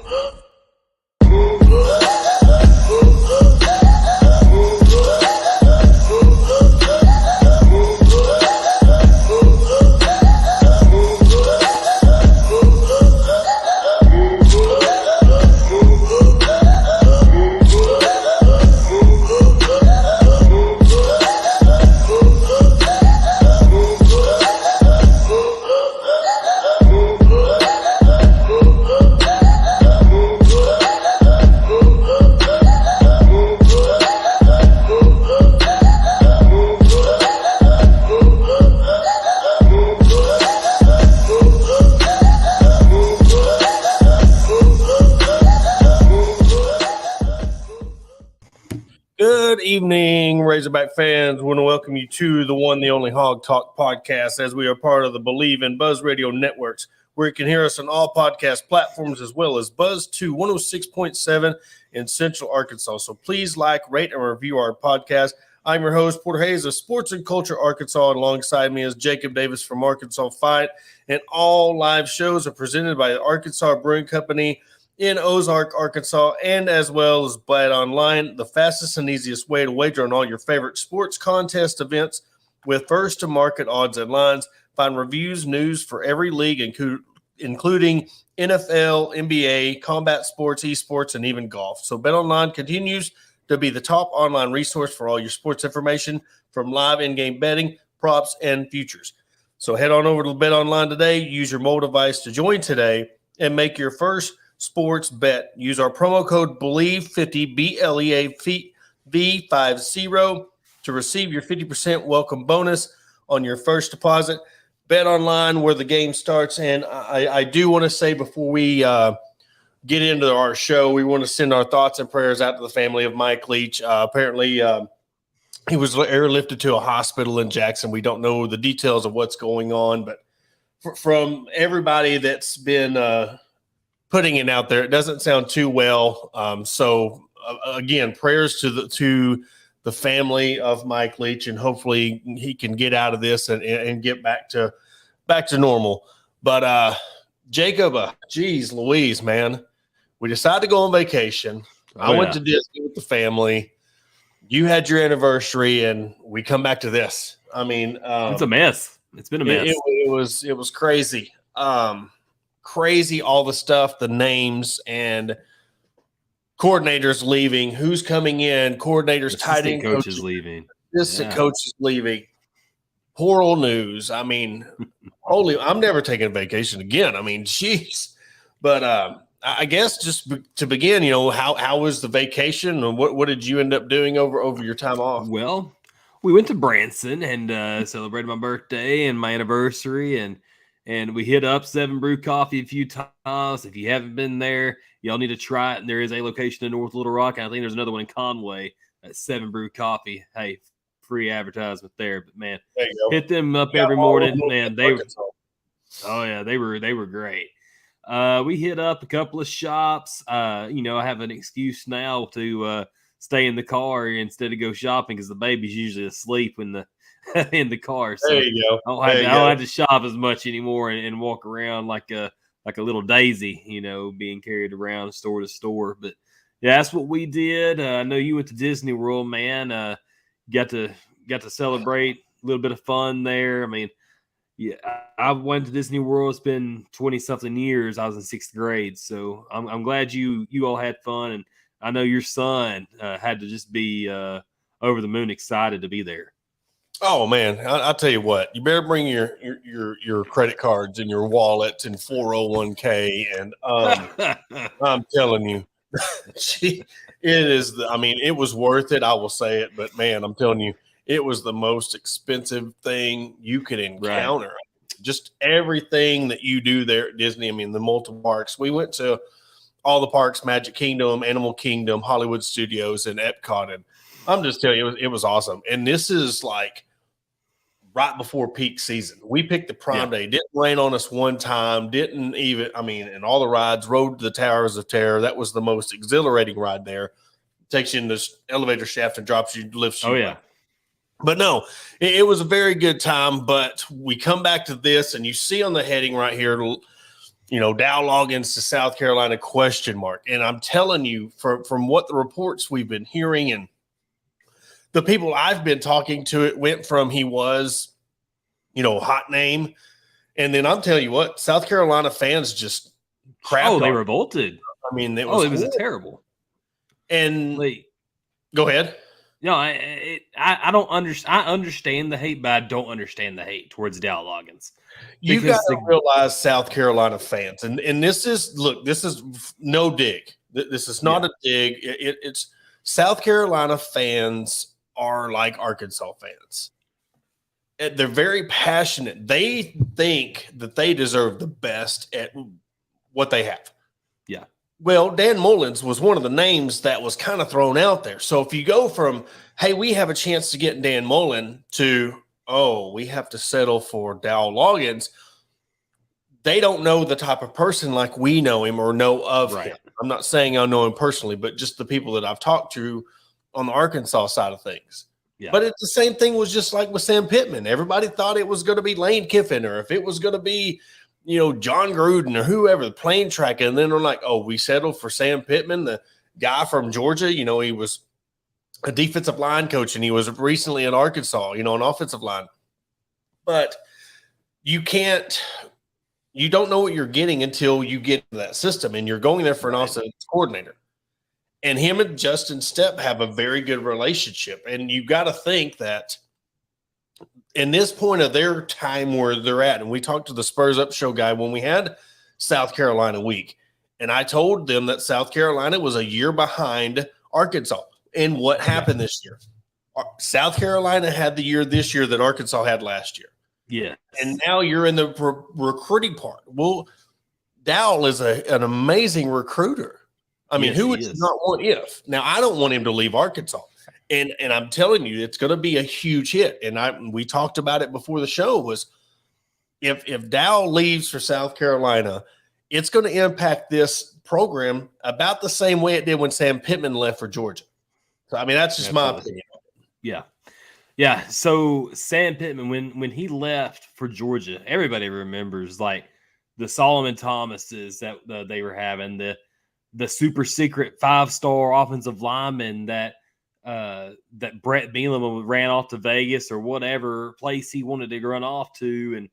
Good evening, Razorback fans. We want to welcome you to the one, the only Hawg Talk podcast, as we are part of the Believe in Buzz Radio networks, where you can hear us on all podcast platforms, as well as Buzz 2 106.7 in Central Arkansas. So please like, rate, and review our podcast. I'm your host, Porter Hayes of Sports and Culture Arkansas, and alongside me is Jacob Davis from Arkansas Fight. And all live shows are presented by the Arkansas Brewing Company in Ozark, Arkansas, and as well as Bet Online, the fastest and easiest way to wager on all your favorite sports contest events with first-to-market odds and lines. Find reviews, news for every league, including NFL, NBA, combat sports, esports, and even golf. So Bet Online continues to be the top online resource for all your sports information, from live in-game betting, props, and futures. So head on over to Bet Online today, use your mobile device to join today, and make your first sports bet. Use our promo code BELIEVE50, BLEAV50, to receive your 50% welcome bonus on your first deposit. Bet Online, where the game starts. And I do want to say, before we get into our show, we want to send our thoughts and prayers out to the family of Mike Leach. Apparently, he was airlifted to a hospital in Jackson. We don't know the details of what's going on, but from everybody that's been putting it out there, it doesn't sound too well. Again, prayers to the family of Mike Leach, and hopefully he can get out of this and get back to normal. But Jacob, geez Louise, man, we decided to go on vacation. I went to Disney with the family. You had your anniversary, and we come back to this. I mean, it's a mess. It's been a mess. It was crazy. Crazy, all the stuff, the names and coordinators leaving, who's coming in, coordinators, tight end coaches leaving, assistant coaches leaving, portal news. I mean, I'm never taking a vacation again. I mean, jeez. But I guess just to begin, how was the vacation, and what did you end up doing over your time off? Well, we went to Branson and celebrated my birthday and my anniversary, and we hit up 7 Brew Coffee a few times. If you haven't been there, y'all need to try it. And there is a location in North Little Rock, and I think there's another one in Conway at 7 Brew Coffee. Hey, free advertisement there. But, man, hit them up every morning. Man, they were great. We hit up a couple of shops. I have an excuse now to stay in the car instead of go shopping, because the baby's usually asleep in the car. So there you go. I don't have to shop as much anymore and walk around like a little daisy, being carried around store to store. But yeah, that's what we did. I know you went to Disney World, man. Got to celebrate a little bit of fun there. I mean, yeah, I went to Disney World. It's been 20-something years. I was in 6th grade, so I'm glad you all had fun, and I know your son had to just be over the moon excited to be there. Oh man, I'll tell you what. You better bring your credit cards and your wallets and 401k, and I'm telling you, it was worth it. I will say it, but man, I'm telling you, it was the most expensive thing you could encounter. Right. Just everything that you do there at Disney. I mean, the multiple parks. We went to all the parks: Magic Kingdom, Animal Kingdom, Hollywood Studios, and Epcot. And I'm just telling you, it was awesome. And this is like right before peak season. We picked the prime day. Didn't rain on us one time. And all the rides, Road to the Towers of Terror. That was the most exhilarating ride there. Takes you in this elevator shaft and lifts you. Oh, yeah. But no, it was a very good time. But we come back to this, and you see on the heading right here, Dow Loggins to South Carolina ? And I'm telling you, from what the reports we've been hearing and the people I've been talking to, it went from he was, hot name. And then I'll tell you what, South Carolina fans just crapped they on him. revolted. I mean, it was a terrible. And Like, go ahead. No, I don't understand. I understand the hate, but I don't understand the hate towards Dow Loggins. You got to realize, South Carolina fans, and this is no dig. This is not a dig. It's South Carolina fans are like Arkansas fans. They're very passionate. They think that they deserve the best at what they have. Yeah. Well, Dan Mullins was one of the names that was kind of thrown out there. So if you go from, hey, we have a chance to get Dan Mullen to, oh, we have to settle for Dow Loggins, they don't know the type of person like we know him or know of him. I'm not saying I know him personally, but just the people that I've talked to on the Arkansas side of things. Yeah. But it's the same thing was just like with Sam Pittman. Everybody thought it was going to be Lane Kiffin, or if it was going to be, John Gruden or whoever, the plane track. And then they're like, oh, we settled for Sam Pittman, the guy from Georgia. He was a defensive line coach, and he was recently in Arkansas, an offensive line. But you don't know what you're getting until you get to that system, and you're going there for an offensive coordinator. And him and Justin Stepp have a very good relationship. And you've got to think that in this point of their time where they're at, and we talked to the Spurs Up Show guy when we had South Carolina week, and I told them that South Carolina was a year behind Arkansas. And what happened this year? South Carolina had the year this year that Arkansas had last year. Yeah. And now you're in the recruiting part. Well, Dowell is an amazing recruiter. I mean, who would not want if? Now, I don't want him to leave Arkansas. And I'm telling you, it's going to be a huge hit. And we talked about it before the show was if Dowell leaves for South Carolina, it's going to impact this program about the same way it did when Sam Pittman left for Georgia. So, I mean, that's just my opinion. Yeah. Yeah. So Sam Pittman, when he left for Georgia, everybody remembers like the Solomon Thomases that they were having, the super secret 5-star offensive lineman that Brett Bielema ran off to Vegas or whatever place he wanted to run off to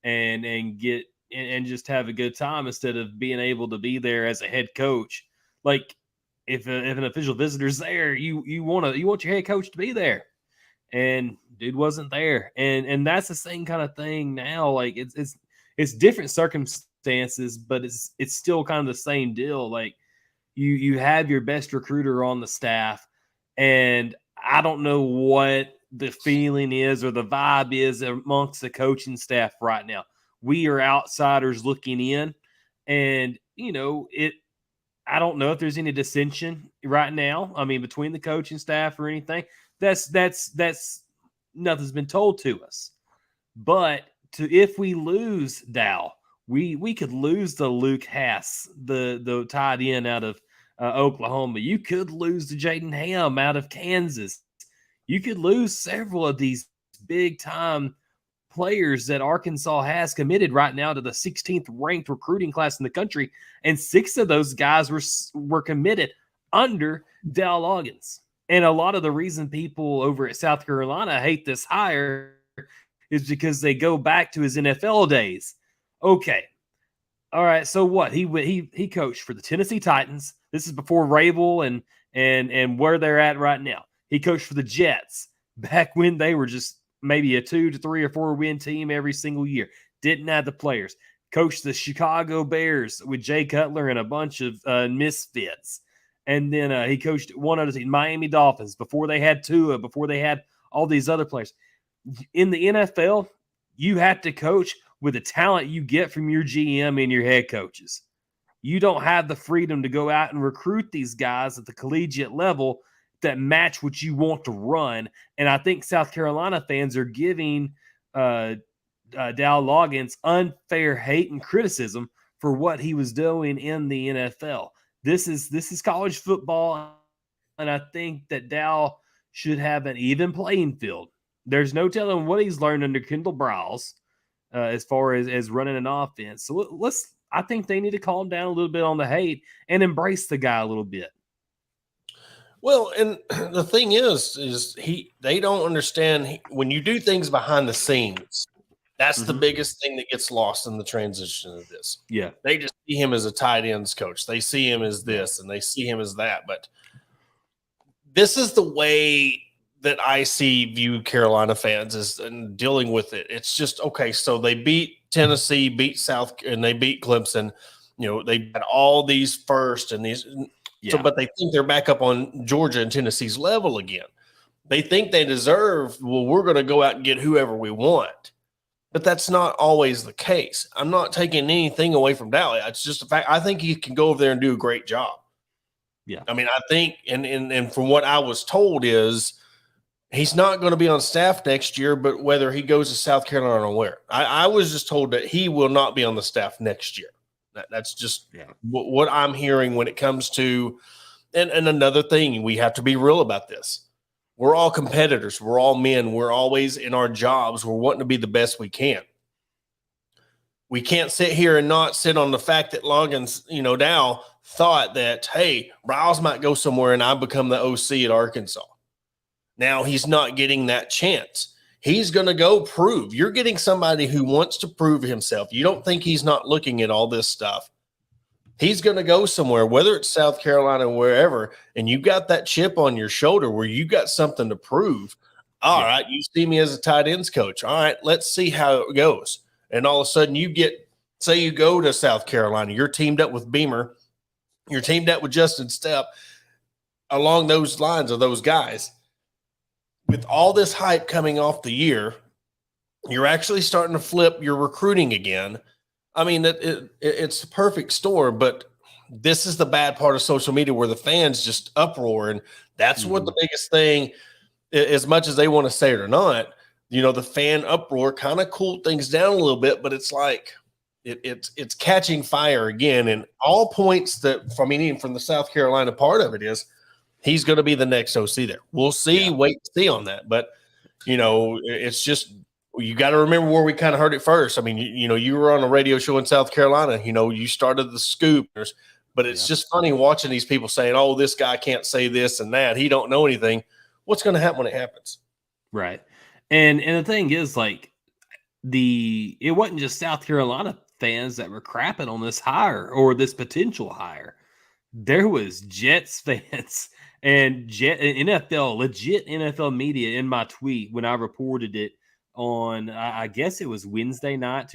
and get and just have a good time instead of being able to be there as a head coach. Like if an official visitor's there, you want your head coach to be there, and dude wasn't there, and that's the same kind of thing now. Like it's different circumstances, but it's still kind of the same deal. Like you have your best recruiter on the staff, and I don't know what the feeling is or the vibe is amongst the coaching staff right now. We are outsiders looking in, and I don't know if there's any dissension right now. I mean, between the coaching staff or anything. That's nothing's been told to us. But if we lose Dow, we could lose the Luke Hass, the tight end out of Oklahoma. You could lose the Jaden Ham out of Kansas. You could lose several of these big time players that Arkansas has committed right now to the 16th ranked recruiting class in the country, and 6 of those guys were committed under Dow Loggins. And a lot of the reason people over at South Carolina hate this hire is because they go back to his NFL days. Okay. All right. So what? He coached for the Tennessee Titans. This is before Rabel and where they're at right now. He coached for the Jets back when they were just maybe a 2 to 3 or 4 win team every single year. Didn't have the players. Coached the Chicago Bears with Jay Cutler and a bunch of misfits. And then he coached one other team, Miami Dolphins, before they had Tua, before they had all these other players. In the NFL, you have to coach with the talent you get from your GM and your head coaches. You don't have the freedom to go out and recruit these guys at the collegiate level that match what you want to run. And I think South Carolina fans are giving Dow Loggins unfair hate and criticism for what he was doing in the NFL. This is college football, and I think that Dow should have an even playing field. There's no telling what he's learned under Kendall Browse as far as running an offense. So I think they need to calm down a little bit on the hate and embrace the guy a little bit. Well, and the thing is they don't understand when you do things behind the scenes. That's the biggest thing that gets lost in the transition of this. Yeah. They just see him as a tight ends coach. They see him as this and they see him as that. But this is the way that I view Carolina fans is and dealing with it. It's just, okay, so they beat Tennessee, beat South, and they beat Clemson. You know, they had all these first and these. Yeah. So, but they think they're back up on Georgia and Tennessee's level again. They think they deserve, well, we're going to go out and get whoever we want. But that's not always the case. I'm not taking anything away from Dowley. It's just a fact. I think he can go over there and do a great job. Yeah. I mean, I think, and from what I was told is he's not going to be on staff next year, but whether he goes to South Carolina or where. I was just told that he will not be on the staff next year. That's just what I'm hearing when it comes to, and another thing, we have to be real about this. We're all competitors. We're all men. We're always in our jobs. We're wanting to be the best we can. We can't sit here and not sit on the fact that Loggins, Dow thought that, hey, Riles might go somewhere and I become the OC at Arkansas. Now he's not getting that chance. He's going to go prove. You're getting somebody who wants to prove himself. You don't think he's not looking at all this stuff. He's going to go somewhere, whether it's South Carolina or wherever, and you got that chip on your shoulder where you got something to prove. All right, you see me as a tight ends coach. All right, let's see how it goes. And all of a sudden say you go to South Carolina, you're teamed up with Beamer, you're teamed up with Justin Stepp, along those lines of those guys. With all this hype coming off the year, you're actually starting to flip your recruiting again. I mean, it's the perfect storm, but this is the bad part of social media where the fans just uproar. And that's what the biggest thing, as much as they want to say it or not, the fan uproar kind of cooled things down a little bit, but it's like it's catching fire again. And all points that, even from the South Carolina part of it is he's going to be the next OC there. We'll see, wait and see on that. But, it's just, you got to remember where we kind of heard it first. I mean, you were on a radio show in South Carolina, you started the scoop, but it's just funny watching these people saying, oh, this guy can't say this and that. He don't know anything. What's going to happen when it happens? Right. And the thing is, like, it wasn't just South Carolina fans that were crapping on this hire or this potential hire. There was Jets fans and legit NFL media in my tweet when I reported it on, I guess it was Tuesday night,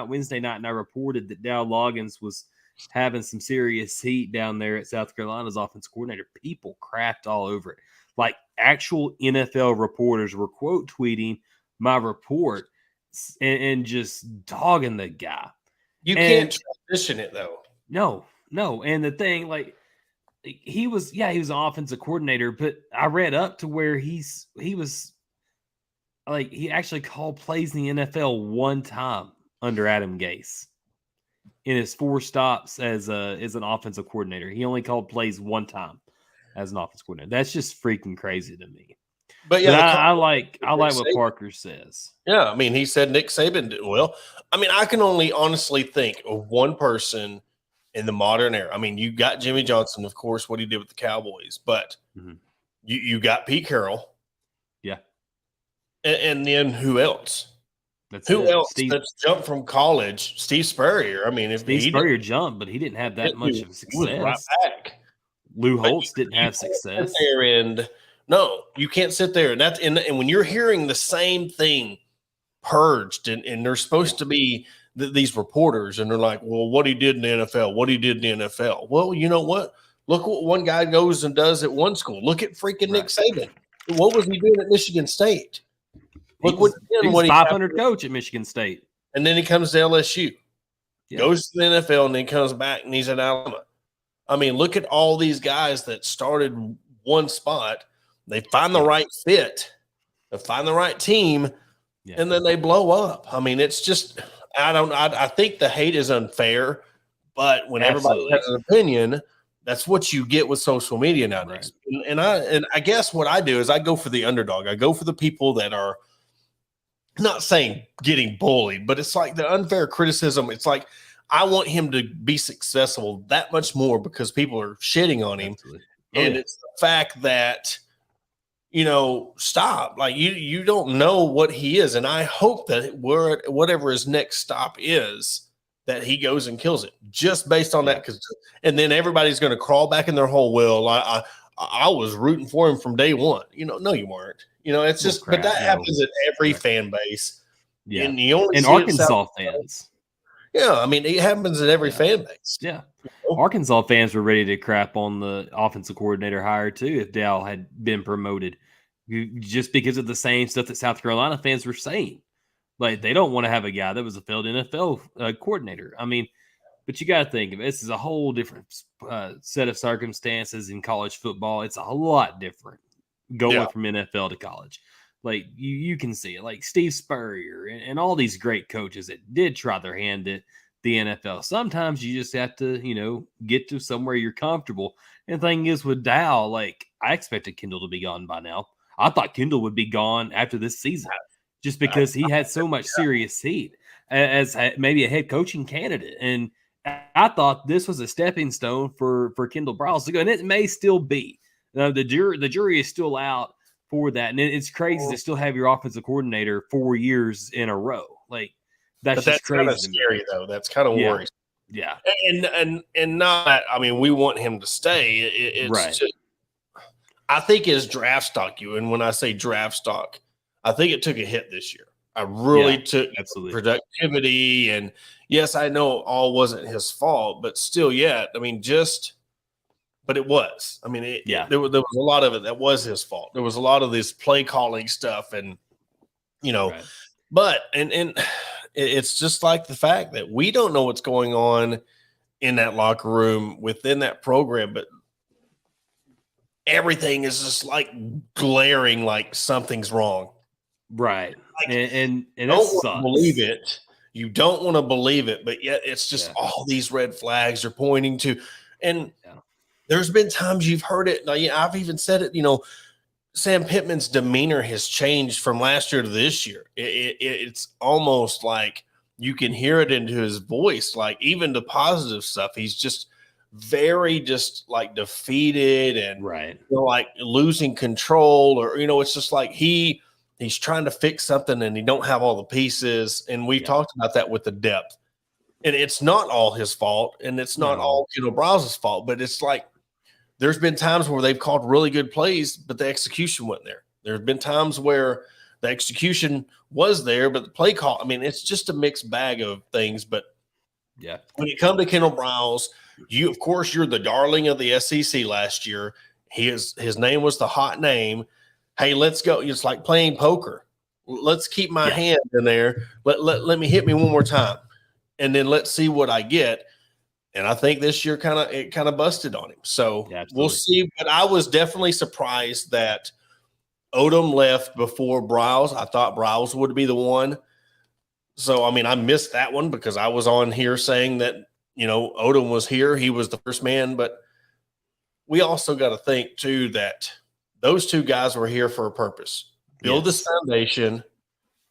Wednesday night, and I reported that Dow Loggins was having some serious heat down there at South Carolina's offensive coordinator. People crapped all over it. Like, actual NFL reporters were quote tweeting my report and just dogging the guy. You can't transition it though. No. And the thing, like, he was an offensive coordinator, but I read up to where he was like, he actually called plays in the NFL one time under Adam Gase in his 4 stops as an offensive coordinator. He only called plays one time as an offensive coordinator. That's just freaking crazy to me. But I like what Parker says. Yeah, I mean, he said Nick Saban did well. I mean, I can only honestly think of one person in the modern era. I mean, you got Jimmy Johnson, of course, what he did with the Cowboys, but you got Pete Carroll. Yeah. And then who else? Who else that's jumped from college? Steve Spurrier. I mean, Steve Spurrier jumped, but he didn't have that much of success. He was right back. Lou Holtz didn't have success. No, you can't sit there. And when you're hearing the same thing purged, and they're supposed to be these reporters, and they're like, well, what he did in the NFL, what he did in the NFL. Well, you know what? Look what one guy goes and does at one school. Look at freaking Nick Saban. What was he doing at Michigan State? Look what he was 500 coach at Michigan State. And then he comes to LSU, goes to the NFL, and then comes back, and he's at Alabama. I mean, look at all these guys that started one spot. They find the right fit, they find the right team, and then they blow up. I mean, it's just I think the hate is unfair, but when everybody has an opinion, that's what you get with social media nowadays. Right. And I guess what I do is I go for the underdog. I go for the people that are not saying getting bullied, but it's like the unfair criticism. It's like I want him to be successful that much more because people are shitting on him. Absolutely. And it's the fact that, stop. Like you don't know what he is. And I hope that whatever his next stop is, that he goes and kills it just based on that. And then everybody's going to crawl back in their hole. Well, I was rooting for him from day one. No, you weren't. It's just, but that happens at every fan base. Yeah. And you only see Arkansas fans. Yeah. I mean, it happens at every fan base. Yeah. Arkansas fans were ready to crap on the offensive coordinator hire too if Dow had been promoted, just because of the same stuff that South Carolina fans were saying. Like, they don't want to have a guy that was a failed NFL coordinator. I mean, but you got to think of it. This is a whole different set of circumstances in college football. It's a lot different going from NFL to college. Like, you can see it. Like Steve Spurrier and all these great coaches that did try their hand at the NFL. Sometimes you just have to, get to somewhere you're comfortable. And the thing is with Dow, like, I expected Kendall to be gone by now. I thought Kendall would be gone after this season just because he had so much serious heat as maybe a head coaching candidate. And I thought this was a stepping stone for Kendall Briles to go, and it may still be. The jury is still out for that, and it's crazy to still have your offensive coordinator 4 years in a row. Like, that's just crazy. Kind of scary, though. That's kind of worrisome. Yeah, and not that, I mean, we want him to stay. It's just, I think his draft stock, and when I say draft stock, I think it took a hit this year. I really took productivity, and yes, I know all wasn't his fault, but still, I mean, but it was. I mean, there was a lot of it that was his fault. There was a lot of this play calling stuff, and but and it's just like the fact that we don't know what's going on in that locker room within that program, but everything is just like glaring, like something's wrong. Right. Like, and don't want to believe it. You don't want to believe it, but yet it's just all these red flags are pointing to. And there's been times you've heard it. I've even said it, Sam Pittman's demeanor has changed from last year to this year. It's almost like you can hear it into his voice, like even the positive stuff. He's just very like defeated and like losing control, or it's just like he's trying to fix something and he don't have all the pieces. And we talked about that with the depth, and it's not all his fault, and it's not all Kendall Briles' fault, but it's like there's been times where they've called really good plays, but the execution wasn't there. There's been times where the execution was there, but the play call, I mean, it's just a mixed bag of things. But when you come to Kendall Briles, of course, you're the darling of the SEC last year. His name was the hot name. Hey, let's go. It's like playing poker. Let's keep my hand in there. Let me hit me one more time, and then let's see what I get. And I think this year kind of busted on him. So we'll see. But I was definitely surprised that Odom left before Briles. I thought Briles would be the one. So, I mean, I missed that one because I was on here saying that, Odom was here. He was the first man. But we also got to think, too, that those two guys were here for a purpose. Build this foundation,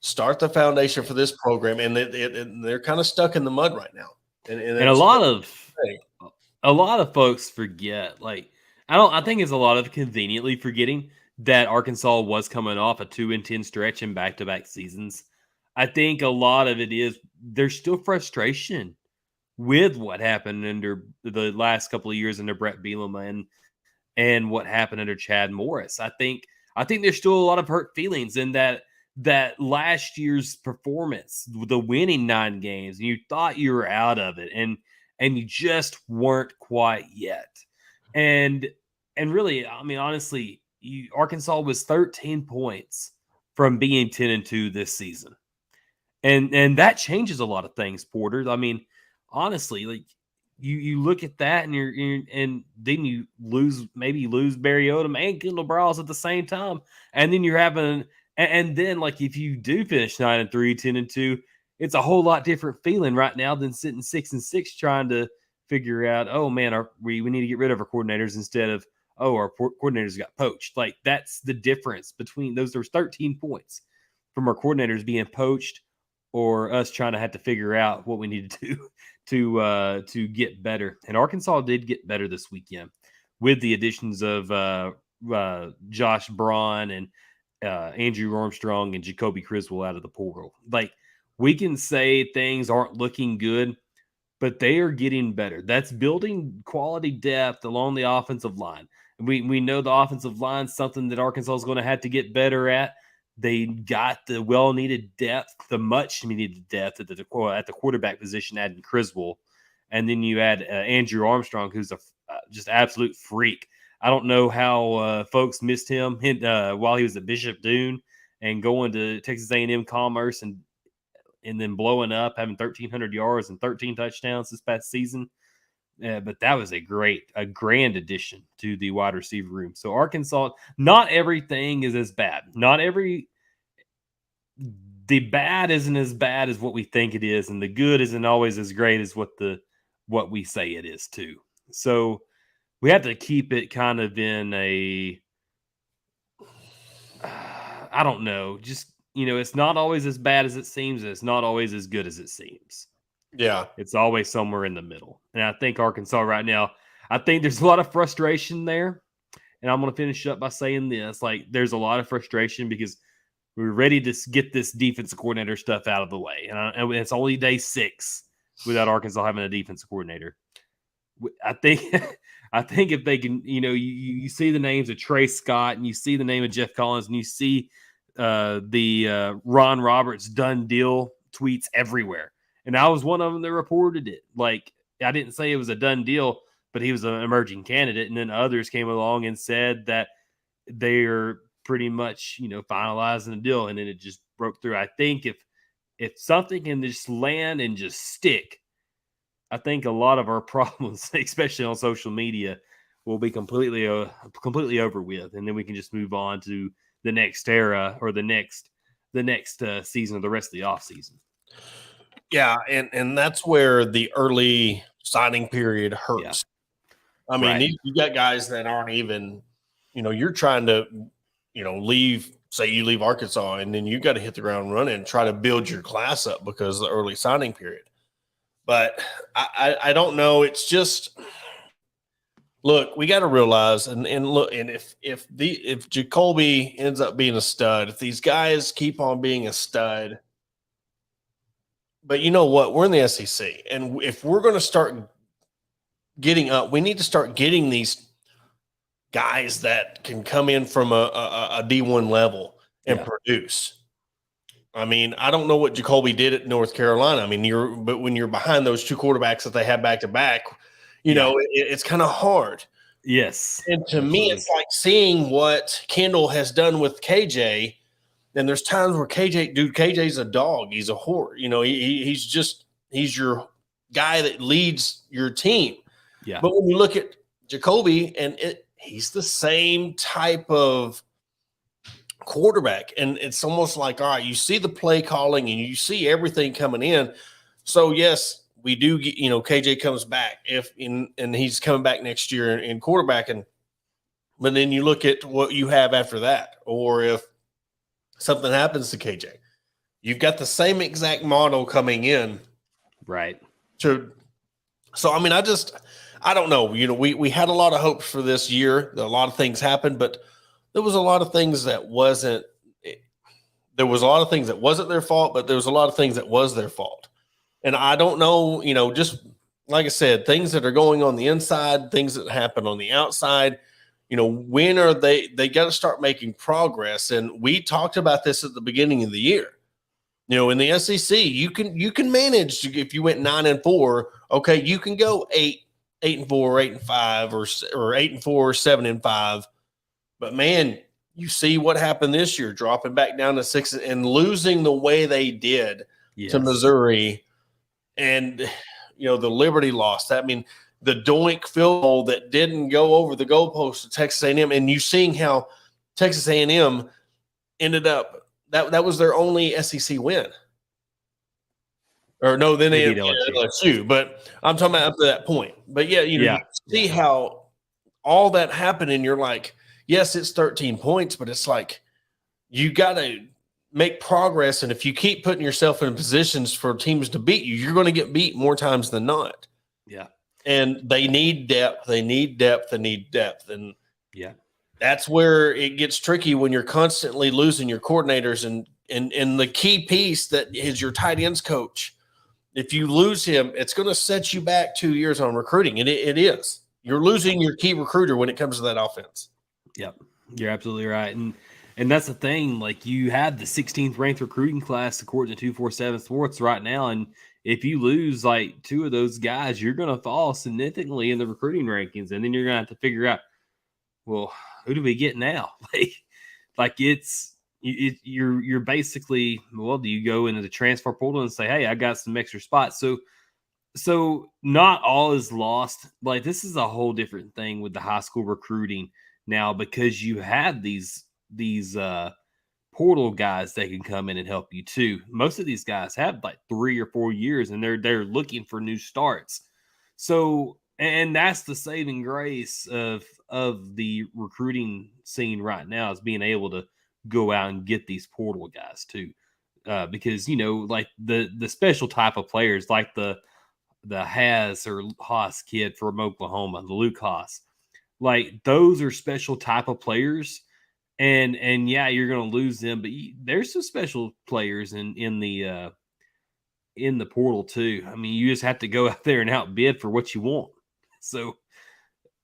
start the foundation for this program. And they're kind of stuck in the mud right now. And a lot of folks forget, like, I think it's a lot of conveniently forgetting that Arkansas was coming off a 2-10 stretch in back-to-back seasons. I think a lot of it is there's still frustration with what happened under the last couple of years under Brett Bielema and what happened under Chad Morris. I think there's still a lot of hurt feelings in that last year's performance, the winning 9 games, and you thought you were out of it, and you just weren't quite yet. And really, I mean, honestly, Arkansas was 13 points from being 10-2 this season. And that changes a lot of things, Porter. I mean, honestly, like you look at that and then you lose Barry Odom and Kendall Briles at the same time. And then you're having and then, like, if you do finish 9-3, 10-2, it's a whole lot different feeling right now than sitting 6-6 trying to figure out, oh man, we need to get rid of our coordinators instead of, oh, our coordinators got poached. Like, that's the difference between those. There's 13 points from our coordinators being poached or us trying to have to figure out what we need to do to get better. And Arkansas did get better this weekend with the additions of Josh Braun and Andrew Armstrong and Jacoby Criswell out of the portal. Like, we can say things aren't looking good, but they are getting better. That's building quality depth along the offensive line. And we know the offensive line is something that Arkansas is going to have to get better at. They got the well-needed depth, the much-needed depth at the quarterback position, adding Criswell. And then you add Andrew Armstrong, who's a just absolute freak. I don't know how folks missed him while he was at Bishop Dune and going to Texas A&M Commerce and then blowing up, having 1,300 yards and 13 touchdowns this past season. But that was a grand addition to the wide receiver room. So Arkansas, not everything is as bad. The bad isn't as bad as what we think it is, and the good isn't always as great as what we say it is too. So we have to keep it kind of in a, I don't know, just, it's not always as bad as it seems, and it's not always as good as it seems. Yeah. It's always somewhere in the middle. And I think Arkansas right now, I think there's a lot of frustration there. And I'm going to finish up by saying this. Like, there's a lot of frustration because we're ready to get this defensive coordinator stuff out of the way. And it's only day 6 without Arkansas having a defensive coordinator. I think if they can, you see the names of Trey Scott and you see the name of Jeff Collins and you see the Ron Roberts done deal tweets everywhere. And I was one of them that reported it. Like, I didn't say it was a done deal, but he was an emerging candidate. And then others came along and said that they're pretty much, finalizing the deal. And then it just broke through. I think if something can just land and just stick, I think a lot of our problems, especially on social media, will be completely over with. And then we can just move on to the next era or the next season or the rest of the off season. Yeah, and that's where the early signing period hurts. Yeah. I mean, right. You got guys that aren't even, you're trying to, leave, say you leave Arkansas, and then you got to hit the ground running and try to build your class up because of the early signing period. But I don't know. It's just, look, we got to realize, and look, and if Jacoby ends up being a stud, if these guys keep on being a stud. But you know what? We're in the SEC, and if we're going to start getting up, we need to start getting these guys that can come in from a D1 level and produce. I mean, I don't know what Jacoby did at North Carolina. I mean, but when you're behind those two quarterbacks that they have back to back, it's kind of hard. Yes. And to me, it's like seeing what Kendall has done with KJ. And there's times where KJ's a dog. He's a whore. He's your guy that leads your team. Yeah. But when you look at Jacoby, and he's the same type of quarterback. And it's almost like, all right, you see the play calling and you see everything coming in. So, yes, we do get, KJ comes back and he's coming back next year in quarterbacking. But then you look at what you have after that, or if something happens to KJ, you've got the same exact model coming in. Right. So, I mean, I don't know. We had a lot of hopes for this year. A lot of things happened, but there was a lot of things that wasn't their fault, but there was a lot of things that was their fault. And I don't know, just like I said, things that are going on the inside, things that happen on the outside. When are they got to start making progress? And we talked about this at the beginning of the year. In the SEC, you can manage if you went 9-4. Okay, you can go 8-4, 8-5, or 8-4, 7-5. But man, you see what happened this year, dropping back down to 6 and losing the way they did to Missouri, and the Liberty loss. I mean, the doink field goal that didn't go over the goalpost of Texas A&M, and you seeing how Texas A&M ended up that was their only SEC win. Or no, then they ended LSU. But I'm talking about up to that point. But you see how all that happened, and you're like, yes, it's 13 points, but it's like you got to make progress, and if you keep putting yourself in positions for teams to beat you, you're going to get beat more times than not. Yeah. And they need depth. They need depth. They need depth. And Yeah. that's where it gets tricky when you're constantly losing your coordinators and the key piece that is your tight ends coach. If you lose him, it's going to set you back 2 years on recruiting. And it is. You're losing your key recruiter when it comes to that offense. Yep. You're absolutely right. And that's the thing. Like, you have the 16th ranked recruiting class according to 247 Sports right now. And if you lose like two of those guys, you're going to fall significantly in the recruiting rankings. And then you're going to have to figure out, well, who do we get now? You're basically, well, do you go into the transfer portal and say, hey, I got some extra spots? So not all is lost. Like, this is a whole different thing with the high school recruiting now, because you have these portal guys that can come in and help you too. Most of these guys have like 3 or 4 years, and they're looking for new starts. So, and that's the saving grace of the recruiting scene right now, is being able to go out and get these portal guys too, because like the special type of players, like the Has or Haas kid from Oklahoma, the Luke Haas, like those are special type of players. And yeah, you're going to lose them, but there's some special players in the portal too. I mean, you just have to go out there and outbid for what you want. So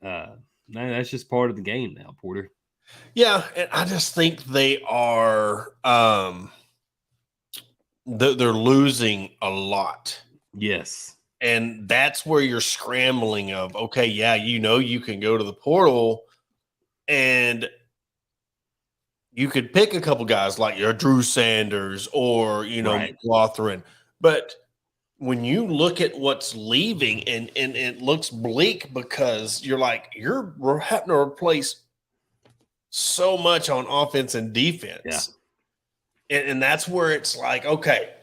that's just part of the game now, Porter. Yeah, and I just think they are they're losing a lot. Yes. And that's where you're scrambling of, okay, yeah, you can go to the portal and you could pick a couple guys like your Drew Sanders or, Right. McLaughlin. But when you look at what's leaving and it looks bleak, because you're like, you're having to replace so much on offense and defense. Yeah. And that's where it's like, okay,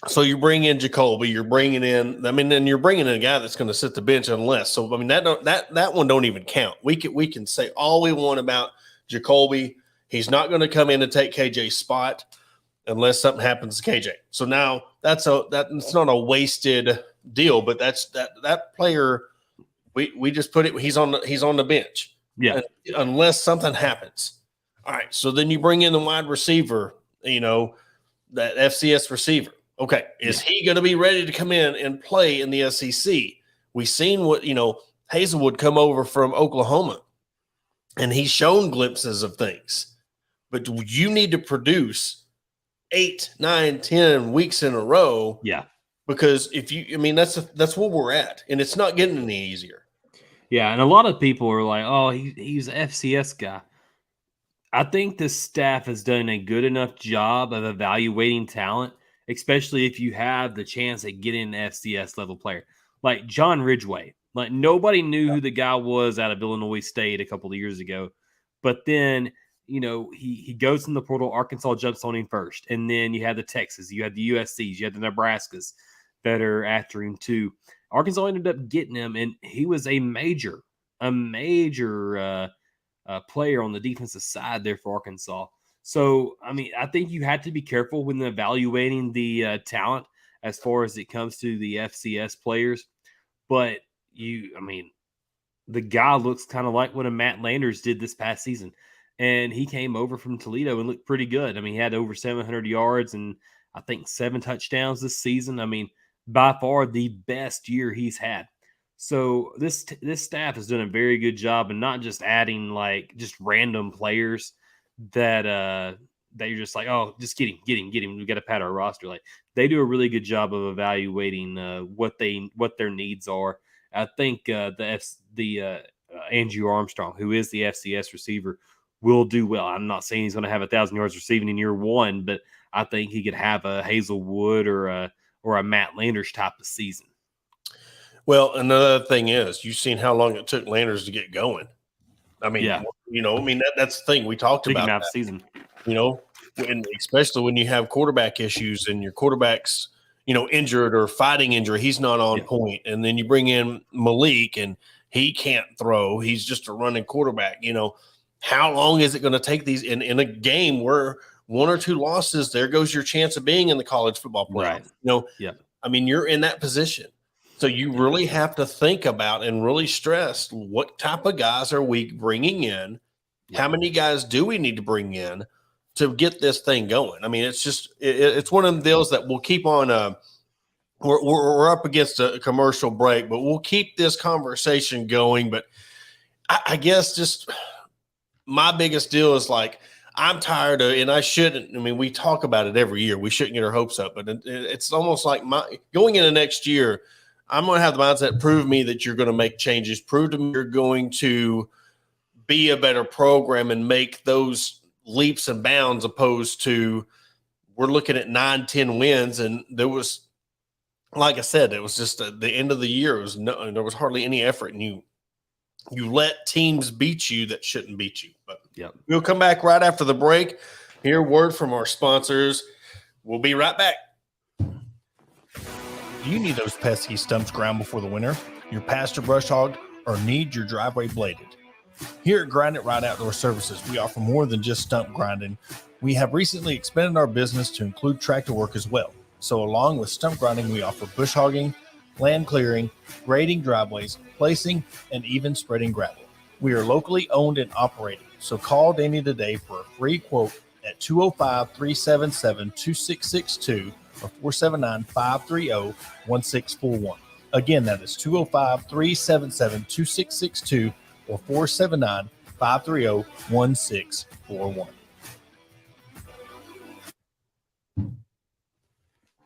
so you bring in Jacoby, you're bringing in, and you're bringing in a guy that's going to sit the bench unless. So, that one don't even count. We can say all we want about Jacoby. He's not going to come in and take KJ's spot unless something happens to KJ. So now that's not a wasted deal, but that's that player. We just put it. He's on the bench. Yeah. Unless something happens. All right. So then you bring in the wide receiver. That FCS receiver. Okay, is he going to be ready to come in and play in the SEC? We've seen what Hazelwood come over from Oklahoma, and he's shown glimpses of things. But you need to produce 8, 9, 10 weeks in a row. Yeah. Because that's where we're at, and it's not getting any easier. Yeah, and a lot of people are like, "Oh, he's an FCS guy." I think the staff has done a good enough job of evaluating talent, especially if you have the chance at getting an FCS level player like John Ridgway. Like, nobody knew who the guy was out of Illinois State a couple of years ago, but then he goes in the portal. Arkansas jumps on him first, and then you had the Texas, you had the USCs, you had the Nebraskas that are after him too. Arkansas ended up getting him, and he was a major player on the defensive side there for Arkansas. So, I think you had to be careful when evaluating the talent as far as it comes to the FCS players. But the guy looks kind of like what a Matt Landers did this past season. And he came over from Toledo and looked pretty good. He had over 700 yards and I think 7 touchdowns this season. By far the best year he's had. So this staff has done a very good job, and not just adding like just random players that you're just like, oh, just get him. We got to pad our roster. Like, they do a really good job of evaluating what their needs are. I think Andrew Armstrong, who is the FCS receiver, will do well. I'm not saying he's going to have 1,000 yards receiving in year one, but I think he could have a Hazelwood or a Matt Landers type of season. Well, another thing is, you've seen how long it took Landers to get going. That's the thing we talked about. That season. And especially when you have quarterback issues and your quarterback's, injured or fighting injury, he's not on point. And then you bring in Malik and he can't throw. He's just a running quarterback. How long is it going to take these in a game where 1 or 2 losses, there goes your chance of being in the college football playoff. Right. You know, Yeah. I mean, you're in that position. So you really have to think about and really stress what type of guys are we bringing in? Yeah. How many guys do we need to bring in to get this thing going? I mean, it's just it's one of them deals that we'll keep on. We're up against a commercial break, but we'll keep this conversation going. But I guess just my biggest deal is like I'm tired of, and I shouldn't. I mean, we talk about it every year. We shouldn't get our hopes up, but it's almost like going into next year. I'm going to have the mindset, prove me that you're going to make changes, prove to me you're going to be a better program and make those leaps and bounds, opposed to we're looking at 9-10 wins. And there was, like I said, it was just the end of the year. There was hardly any effort, and you let teams beat you that shouldn't beat you. But We'll come back right after the break. Hear a word from our sponsors. We'll be right back. Do you need those pesky stumps ground before the winter? Your pasture brush hogged, or need your driveway bladed? Here at Grind It Right Outdoor Services, we offer more than just stump grinding. We have recently expanded our business to include tractor work as well. So along with stump grinding, we offer bush hogging, land clearing, grading driveways, placing, and even spreading gravel. We are locally owned and operated, so call Danny today for a free quote at 205-377-2662 or 479-530-1641. Again, that is 205-377-2662 or 479-530-1641.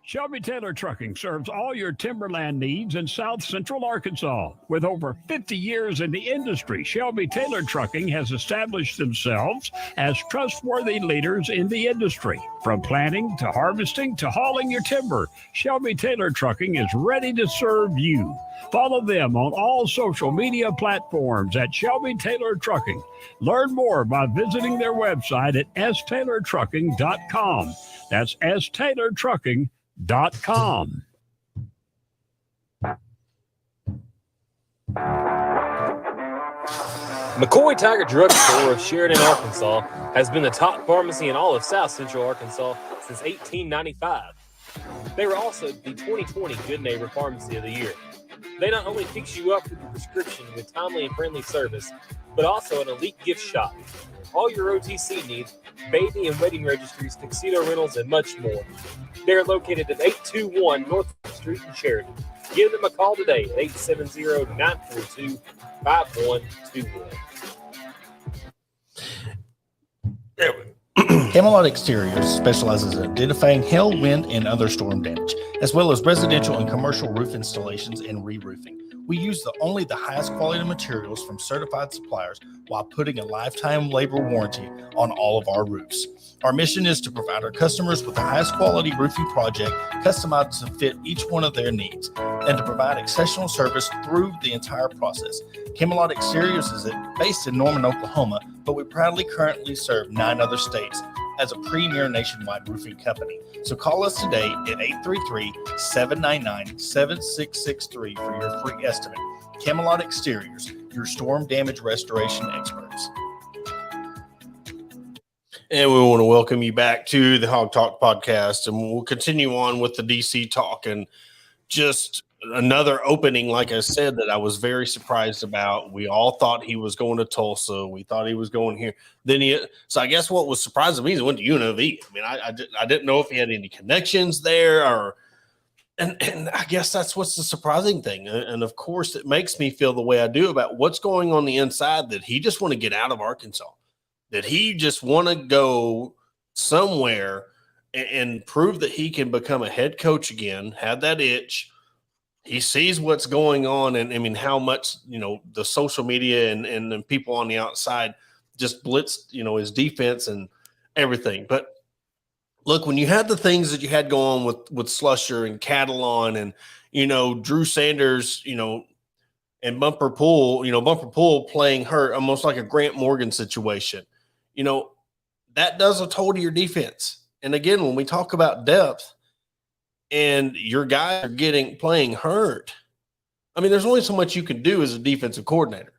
Shelby Taylor Trucking serves all your timberland needs in South Central Arkansas. With over 50 years in the industry, Shelby Taylor Trucking has established themselves as trustworthy leaders in the industry. From planting to harvesting to hauling your timber, Shelby Taylor Trucking is ready to serve you. Follow them on all social media platforms at Shelby Taylor Trucking. Learn more by visiting their website at staylortrucking.com. That's staylortrucking.com. McCoy Tiger Drug Store of Sheridan, Arkansas, has been the top pharmacy in all of South Central Arkansas since 1895. They were also the 2020 Good Neighbor Pharmacy of the Year. They not only fix you up with your prescription with timely and friendly service, but also an elite gift shop. All your OTC needs, baby and wedding registries, tuxedo rentals, and much more. They're located at 821 North Street in Sheridan. Give them a call today at 870-942-5121. Camelot Exteriors specializes in identifying hail, wind, and other storm damage, as well as residential and commercial roof installations and re-roofing. We use only the highest quality materials from certified suppliers while putting a lifetime labor warranty on all of our roofs. Our mission is to provide our customers with the highest quality roofing project customized to fit each one of their needs and to provide exceptional service through the entire process. Camelot Exteriors is based in Norman, Oklahoma, but we proudly currently serve 9 other states as a premier nationwide roofing company. So call us today at 833-799-7663 for your free estimate. Camelot Exteriors, your storm damage restoration experts. And we want to welcome you back to the Hawg Talk podcast, and we'll continue on with the DC talk and just another opening, like I said, that I was very surprised about. We all thought he was going to Tulsa. We thought he was going here. So I guess what was surprising me is he went to UNLV. I mean, I didn't know if he had any connections there, and I guess that's what's the surprising thing. And of course, it makes me feel the way I do about what's going on the inside, that he just want to get out of Arkansas, that he just want to go somewhere and prove that he can become a head coach again, have that itch. He sees what's going on, and I mean, how much, the social media and people on the outside just blitzed, his defense and everything. But look, when you had the things that you had going on with Slusher and Catalon and, Drew Sanders, and Bumper Pool playing hurt, almost like a Grant Morgan situation, that does a toll to your defense. And again, when we talk about depth, and your guys are playing hurt, I mean, there's only so much you can do as a defensive coordinator.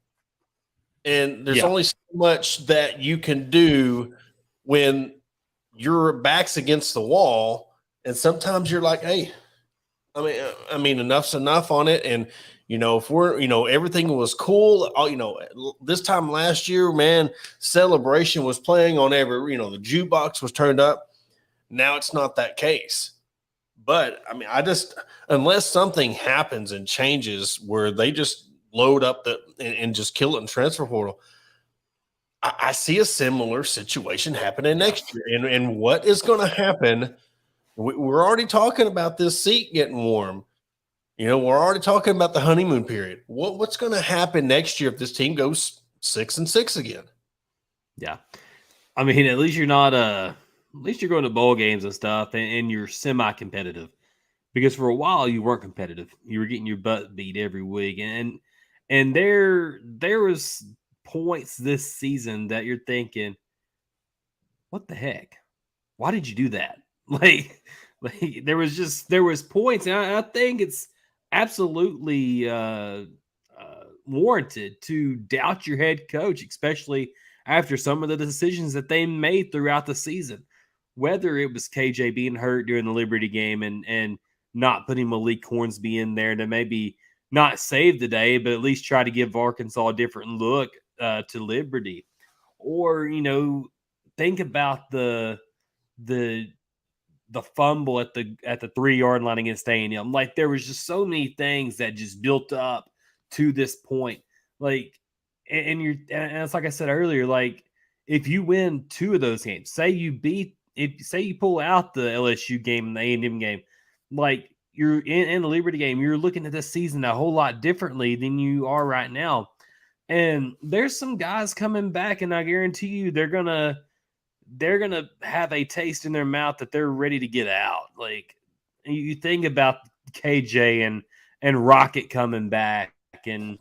And there's only so much that you can do when your back's against the wall, and sometimes you're like, hey, I mean, enough's enough on it. And, if we're, everything was cool, this time last year, man, Celebration was playing on every, the jukebox was turned up. Now it's not that case. But I mean, unless something happens and changes where they just load up and just kill it in transfer portal, I see a similar situation happening next year. And what is going to happen? We're already talking about this seat getting warm. We're already talking about the honeymoon period. What's going to happen next year if this team goes 6-6 again? Yeah. I mean, at least you're not at least you're going to bowl games and stuff, and you're semi-competitive. Because for a while you weren't competitive. You were getting your butt beat every week. And there was points this season that you're thinking, what the heck? Why did you do that? Like there was points, and I think it's absolutely warranted to doubt your head coach, especially after some of the decisions that they made throughout the season. Whether it was KJ being hurt during the Liberty game and not putting Malik Hornsby in there to maybe not save the day, but at least try to give Arkansas a different look to Liberty, or think about the fumble at the 3-yard line against A&M. Like, there was just so many things that just built up to this point. Like, and it's like I said earlier, like, if you win 2 of those games, say you pull out the LSU game and the A&M game, like, you're in the Liberty game, you're looking at this season a whole lot differently than you are right now. And there's some guys coming back, and I guarantee you they're gonna have a taste in their mouth that they're ready to get out. Like, you think about KJ and Rocket coming back, and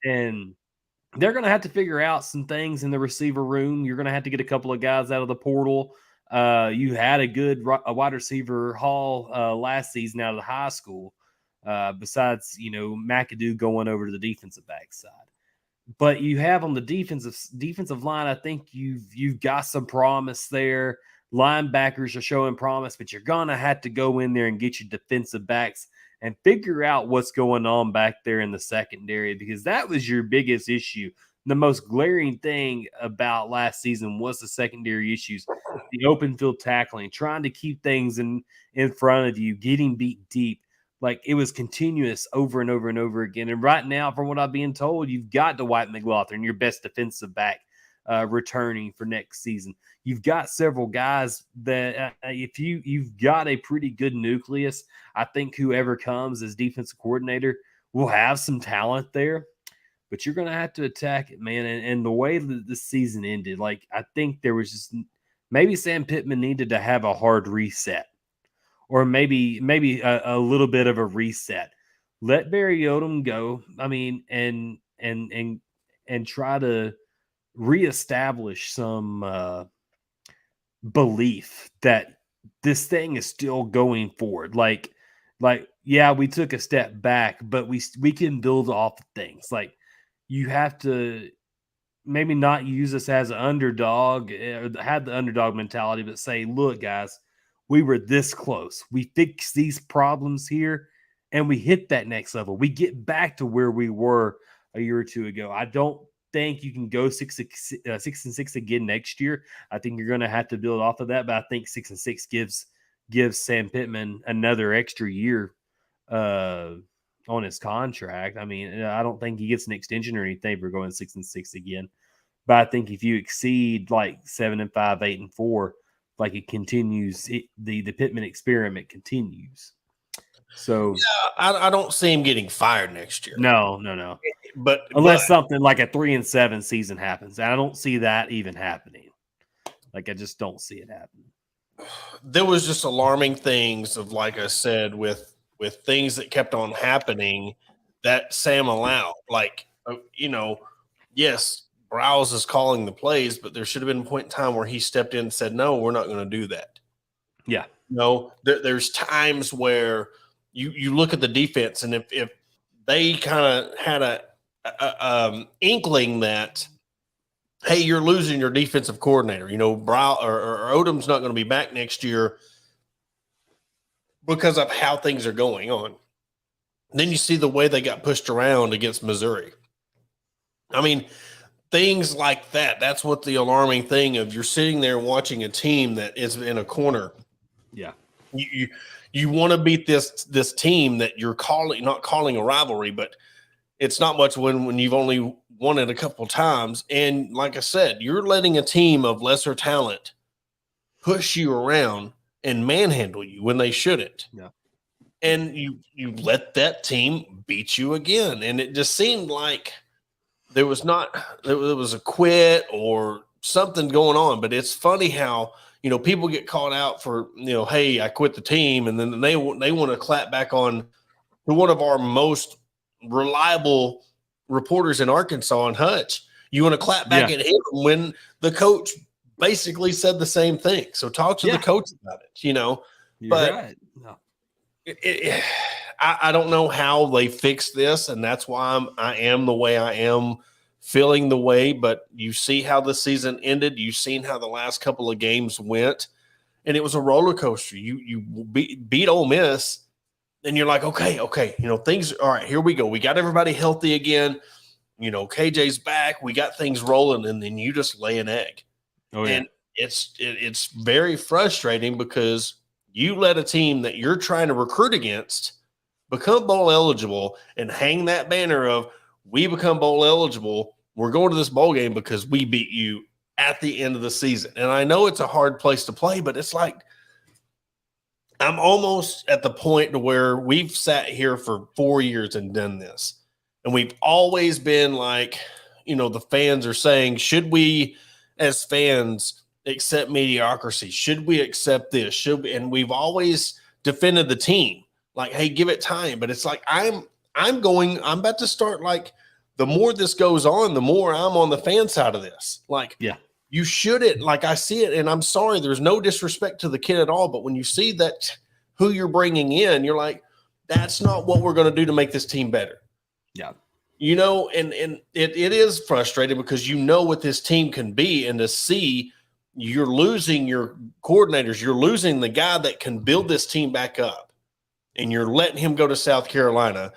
they're going to have to figure out some things in the receiver room. You're going to have to get a couple of guys out of the portal. You had a wide receiver haul last season out of the high school, besides, McAdoo going over to the defensive back side. But you have on the defensive line, I think you've got some promise there. Linebackers are showing promise, but you're going to have to go in there and get your defensive backs and figure out what's going on back there in the secondary, because that was your biggest issue. The most glaring thing about last season was the secondary issues, the open field tackling, trying to keep things in front of you, getting beat deep. Like, it was continuous over and over and over again. And right now, from what I'm being told, you've got Dwight McLaughlin, your best defensive back, returning for next season. You've got several guys that if you've got a pretty good nucleus, I think whoever comes as defensive coordinator will have some talent there. But you're going to have to attack it, man. And the way that the season ended, like, I think there was just maybe Sam Pittman needed to have a hard reset. Or maybe a little bit of a reset. Let Barry Odom go. I mean, and try to reestablish some belief that this thing is still going forward. Like, yeah, we took a step back, but we can build off of things. Like, you have to maybe not use us as an underdog, or have the underdog mentality, but say, look, guys, we were this close. We fixed these problems here, and we hit that next level. We get back to where we were a year or two ago. I don't think you can go 6-6 again next year. I think you're going to have to build off of that, but I think 6-6 gives Sam Pittman another extra year on his contract. I mean, I don't think he gets an extension or anything for going 6-6 again. But I think if you exceed like 7-5, 8-4, like, it continues, the Pittman experiment continues. So yeah, I don't see him getting fired next year. No. But unless something like a 3-7 season happens, and I don't see that even happening. Like, I just don't see it happening. There was just alarming things of, like I said, with things that kept on happening that Sam allowed. Like, yes, Browse is calling the plays, but there should have been a point in time where he stepped in and said, no, we're not going to do that. Yeah. There's times where you look at the defense, and if they kind of had a inkling that hey, you're losing your defensive coordinator. Or Odom's not going to be back next year because of how things are going on. Then you see the way they got pushed around against Missouri. I mean, things like that. That's what the alarming thing of you're sitting there watching a team that is in a corner. Yeah. You want to beat this team that you're not calling a rivalry, but it's not much when you've only won it a couple times. And like I said, you're letting a team of lesser talent push you around and manhandle you when they shouldn't. Yeah. And you let that team beat you again. And it just seemed like there was a quit or something going on. But it's funny how, people get called out for, hey, I quit the team. And then they want to clap back on one of our most reliable reporters in Arkansas and Hutch. You want to clap back at him when the coach basically said the same thing. So talk to the coach about it, You're but right. No. I don't know how they fix this, and that's why I am the way I am, feeling the way. But you see how the season ended. You've seen how the last couple of games went, and it was a roller coaster. You beat Ole Miss, and you're like, okay, things all right. Here we go. We got everybody healthy again. KJ's back. We got things rolling, and then you just lay an egg. Oh yeah. And it's very frustrating because you let a team that you're trying to recruit against become bowl eligible and hang that banner of we become bowl eligible. We're going to this bowl game because we beat you at the end of the season. And I know it's a hard place to play, but it's like I'm almost at the point to where we've sat here for 4 years and done this. And we've always been like, the fans are saying, should we as fans accept mediocrity? Should we accept this? Should we? And we've always defended the team like, hey, give it time. But it's like I'm about to start, like, the more this goes on, the more I'm on the fan side of this. Like, you shouldn't, like, I see it, and I'm sorry, there's no disrespect to the kid at all, but when you see that who you're bringing in, you're like, that's not what we're going to do to make this team better. Yeah. And it is frustrating because what this team can be, and to see you're losing your coordinators, you're losing the guy that can build this team back up, and you're letting him go to South Carolina.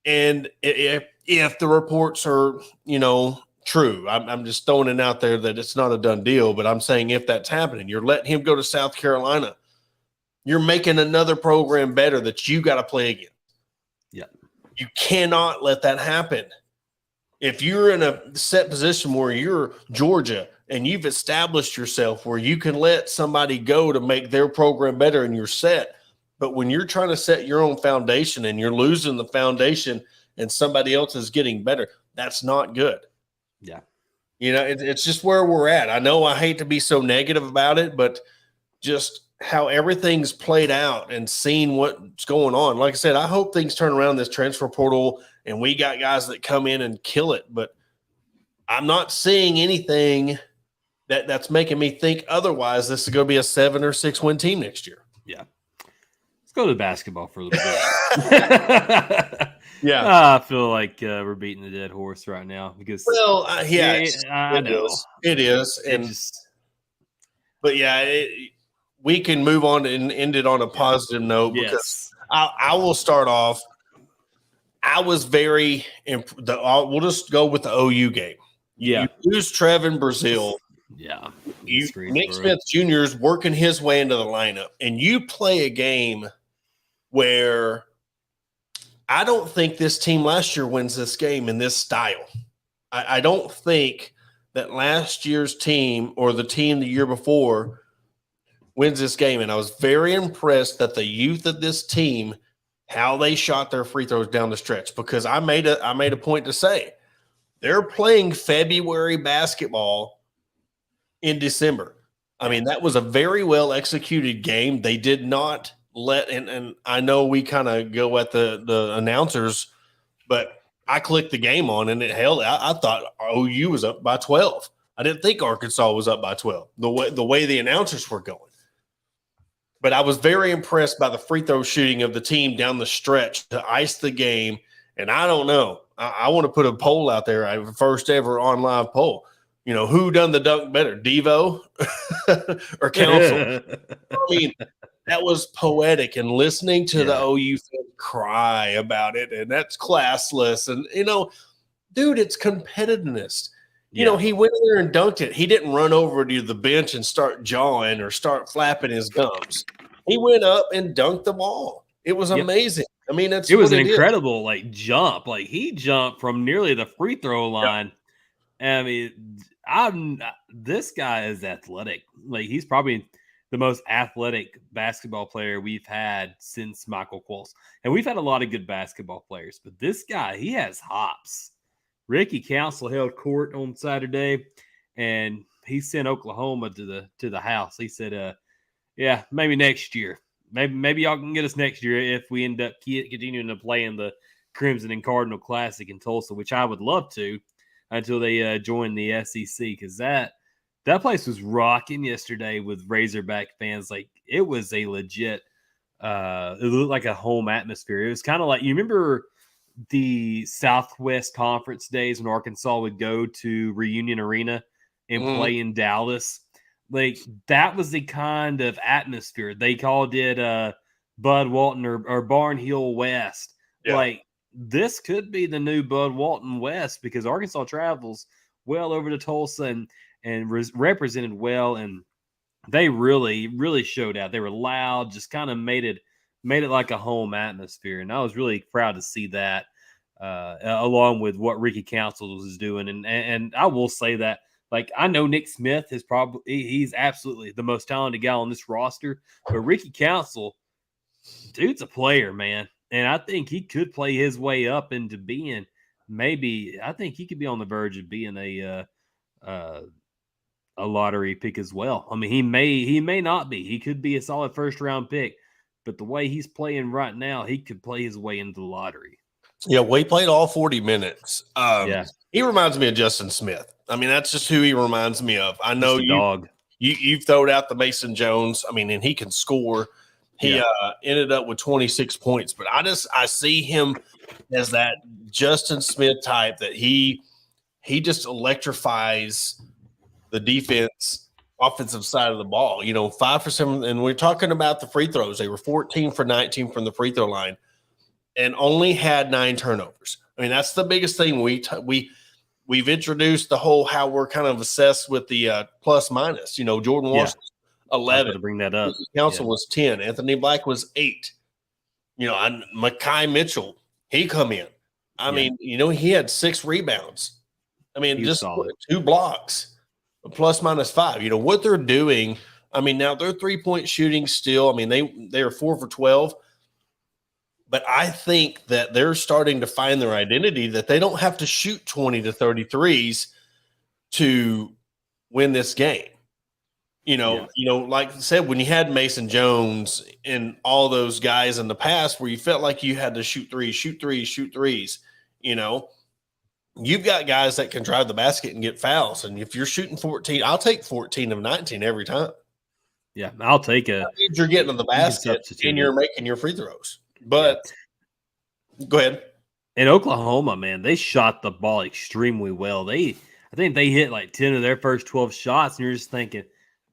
And if the reports are, true, I'm just throwing it out there that it's not a done deal, but I'm saying if that's happening, you're letting him go to South Carolina. You're making another program better that you got to play against. Yeah. You cannot let that happen. If you're in a set position where you're Georgia and you've established yourself where you can let somebody go to make their program better and you're set, but when you're trying to set your own foundation and you're losing the foundation and somebody else is getting better, that's not good. Yeah. It's just where we're at. I know I hate to be so negative about it, but just how everything's played out and seeing what's going on. Like I said, I hope things turn around this transfer portal and we got guys that come in and kill it, but I'm not seeing anything that's making me think otherwise. This is going to be a 7 or 6 win team next year. Yeah. Let's go to basketball for a little bit. Yeah. I feel like we're beating the dead horse right now because I know it is. But we can move on and end it on a positive note because I will start off. I was very we'll just go with the OU game. Yeah. You lose Trevin Brazil. Yeah. Nick Smith Jr. is working his way into the lineup, and you play a game where I don't think this team last year wins this game in this style. I don't think that last year's team or the team the year before wins this game. And I was very impressed that the youth of this team, how they shot their free throws down the stretch, because I made a point to say they're playing February basketball in December. I mean, that was a very well executed game. They did not and I know we kind of go at the announcers, but I clicked the game on and it held. I thought OU was up by 12. I didn't think Arkansas was up by 12, the way the announcers were going. But I was very impressed by the free throw shooting of the team down the stretch to ice the game. And I don't know. I want to put a poll out there, a first ever on live poll. who done the dunk better, Devo or Council? I mean, that was poetic, and listening to the OU fan cry about it, and that's classless. And, dude, it's competitiveness. He went in there and dunked it. He didn't run over to the bench and start jawing or start flapping his gums. He went up and dunked the ball. It was amazing. I mean, it was an incredible jump. Like, he jumped from nearly the free throw line. Yep. I mean, this guy is athletic. Like, he's probably the most athletic basketball player we've had since Michael Qualls. And we've had a lot of good basketball players, but this guy, he has hops. Ricky Council held court on Saturday, and he sent Oklahoma to the house. He said, yeah, maybe next year. Maybe y'all can get us next year if we end up continuing to play in the Crimson and Cardinal Classic in Tulsa, which I would love to until they join the SEC, because that place was rocking yesterday with Razorback fans. Like, it was a legit it looked like a home atmosphere. It was kind of like, you remember the Southwest Conference days when Arkansas would go to Reunion Arena and play in Dallas? Like, that was the kind of atmosphere. They called it Bud Walton or Barn Hill West. Yeah. Like, this could be the new Bud Walton West, because Arkansas travels well over to Tulsa and represented well, and they really, really showed out. They were loud, just kind of made it like a home atmosphere, and I was really proud to see that, along with what Ricky Council was doing. And I will say that, like, I know Nick Smith is he's absolutely the most talented guy on this roster, but Ricky Council, dude's a player, man. And I think he could play his way up into being I think he could be on the verge of being a lottery pick as well. I mean, he may not be. He could be a solid first round pick, but the way he's playing right now, he could play his way into the lottery. Yeah, well, he played all 40 minutes. He reminds me of Justin Smith. I mean, that's just who he reminds me of. I know you've thrown out the Mason Jones. I mean, and he can score. He ended up with 26 points, but I see him as that Justin Smith type, that he just electrifies the offensive side of the ball. 5 for 7, and we're talking about the free throws. They were 14 for 19 from the free throw line, and only had 9 turnovers. I mean, that's the biggest thing. We've introduced the whole how we're kind of assessed with the plus minus. Jordan Washington. 11 to bring that up. Council was 10. Anthony Black was 8. Mekhi Mitchell, he come in. I mean, he had 6 rebounds. I mean, just 2 blocks, plus minus 5. What they're doing. I mean, now they're 3-point shooting still. I mean, they are 4 for 12. But I think that they're starting to find their identity, that they don't have to shoot 20 to 33s to win this game. Like I said, when you had Mason Jones and all those guys in the past where you felt like you had to shoot threes, you've got guys that can drive the basket and get fouls. And if you're shooting 14, I'll take 14 of 19 every time. Yeah, I'll take it. You're getting to the basket and you're making your free throws. But go ahead. In Oklahoma, man, they shot the ball extremely well. I think they hit like 10 of their first 12 shots, and you're just thinking,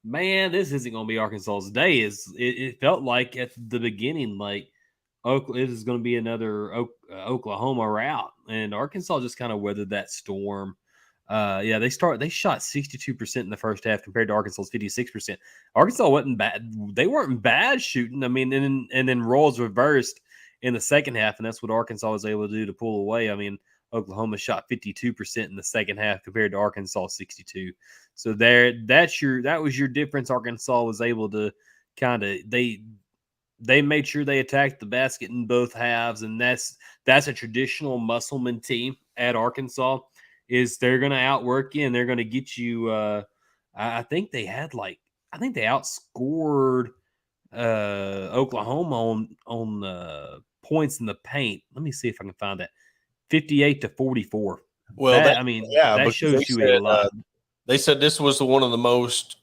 man, this isn't going to be Arkansas's day. It felt like at the beginning, like, it is going to be another Oklahoma route, and Arkansas just kind of weathered that storm. They shot 62% in the first half compared to Arkansas's 56%. Arkansas wasn't bad. They weren't bad shooting. I mean, and then roles reversed in the second half, and that's what Arkansas was able to do to pull away. I mean, Oklahoma shot 52% in the second half compared to Arkansas 62%. So that was your difference. Arkansas was able to kind of they made sure they attacked the basket in both halves, and that's a traditional Musselman team at Arkansas. Is they're going to outwork you and they're going to get you. I think they outscored Oklahoma on points in the paint. Let me see if I can find that. 58-44. Well, that shows you a lot. They said this was one of the most,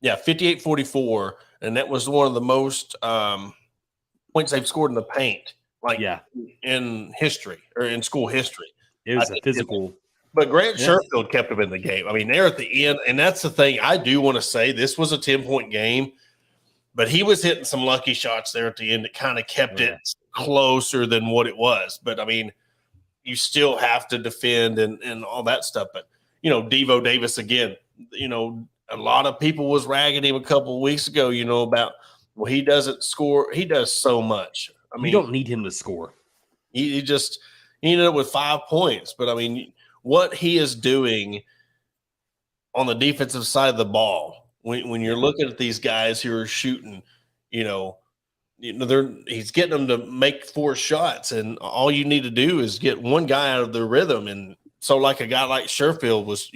58-44, and that was one of the most points they've scored in the paint, in history or in school history. It was a physical. But Grant Yeah. Sherfield kept them in the game. I mean, they're at the end, and that's the thing. I do want to say this was a 10-point game, but he was hitting some lucky shots there at the end that kind of kept it closer than what it was. But, I mean, you still have to defend and all that stuff. But, Devo Davis, again, a lot of people was ragging him a couple of weeks ago, about, well, he doesn't score. He does so much. I mean, you don't need him to score. He ended up with 5 points. But, I mean, what he is doing on the defensive side of the ball, when you're looking at these guys who are shooting, he's getting them to make 4 shots, and all you need to do is get one guy out of their rhythm. And so, like a guy like Sherfield was,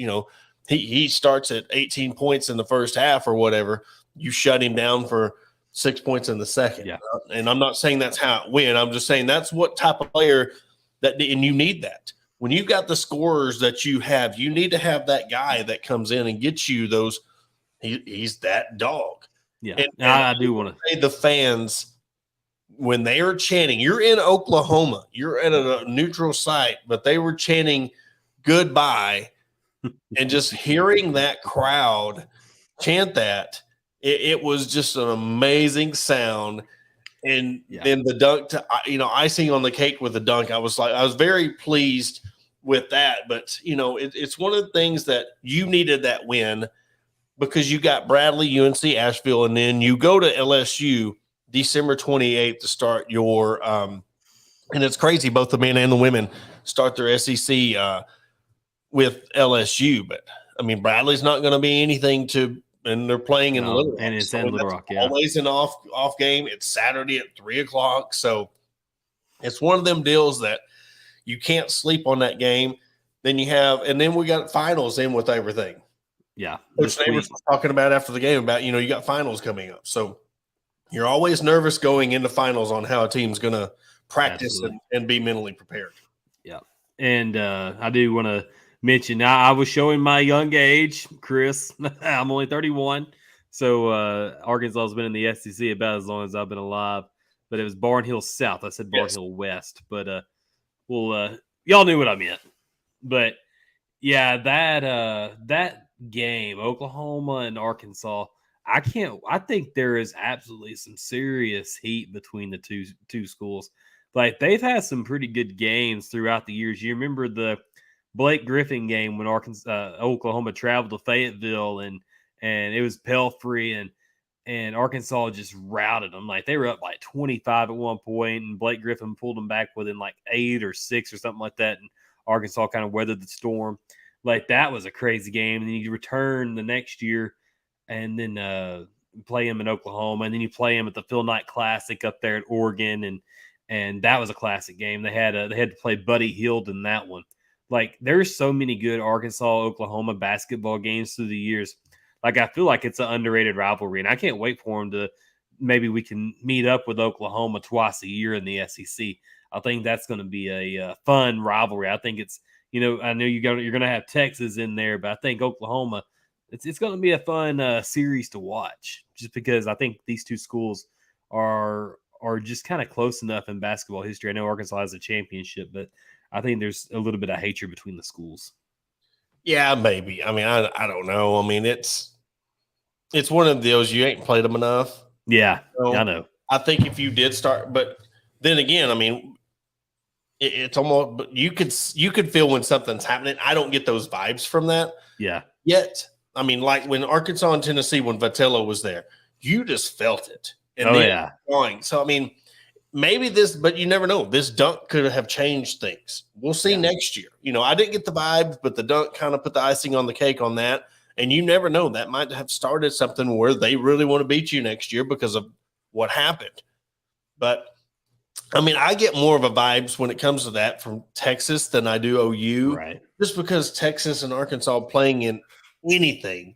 he starts at 18 points in the first half or whatever. You shut him down for 6 points in the second. Yeah. And I'm not saying that's how it went. I'm just saying that's what type of player and you need that. When you've got the scorers that you have, you need to have that guy that comes in and gets you those. He's that dog. Yeah, and I do want to say the fans, when they are chanting, you're in Oklahoma, you're at a neutral site, but they were chanting goodbye, and just hearing that crowd chant that, it was just an amazing sound. And then the dunk, icing on the cake with the dunk. I was very pleased with that. But, it's one of the things that you needed that win because you got Bradley, UNC, Asheville, and then you go to LSU December 28th to start your and it's crazy. Both the men and the women start their SEC with LSU. But, I mean, Bradley's not going to be anything and they're playing in Little Rock. And it's in Little Rock, always an off game. It's Saturday at 3:00. So it's one of them deals that you can't sleep on that game. Then we got finals in with everything. Yeah. Coach Neighbors was talking about after the game about, you got finals coming up. So you're always nervous going into finals on how a team's going to practice and be mentally prepared. Yeah. And I do want to mention, I was showing my young age, Chris. I'm only 31. So Arkansas has been in the SEC about as long as I've been alive. But it was Barnhill South. I said Barnhill West. But y'all knew what I meant. But yeah, that game, Oklahoma and Arkansas, I think there is absolutely some serious heat between the two schools. Like, they've had some pretty good games throughout the years. You remember the Blake Griffin game when Oklahoma traveled to Fayetteville and it was Pelfrey and Arkansas just routed them. Like, they were up like 25 at one point, and Blake Griffin pulled them back within like 8 or 6 or something like that. And Arkansas kind of weathered the storm. Like, that was a crazy game. And then you return the next year and then play them in Oklahoma, and then you play them at the Phil Knight Classic up there at Oregon, and that was a classic game. They had to play Buddy Hield in that one. Like, there's so many good Arkansas-Oklahoma basketball games through the years. Like, I feel like it's an underrated rivalry, and I can't wait for them to – maybe we can meet up with Oklahoma twice a year in the SEC. I think that's going to be a fun rivalry. I think it's – I know you're going to have Texas in there, but I think Oklahoma – it's going to be a fun series to watch just because I think these two schools are just kind of close enough in basketball history. I know Arkansas has a championship, but I think there's a little bit of hatred between the schools. Yeah, maybe. I mean, I don't know. I mean, it's one of those, you ain't played them enough. Yeah, I know. I think if you did start, but then again, I mean, it's almost, but you could feel when something's happening. I don't get those vibes from that. Yeah. Yet, I mean, like when Arkansas and Tennessee, when Vitello was there, you just felt it. And going. So, I mean, maybe but you never know. This dunk could have changed things. We'll see next year. I didn't get the vibes, but the dunk kind of put the icing on the cake on that. And you never know. That might have started something where they really want to beat you next year because of what happened. But, I mean, I get more of a vibes when it comes to that from Texas than I do OU. Right. Just because Texas and Arkansas playing in anything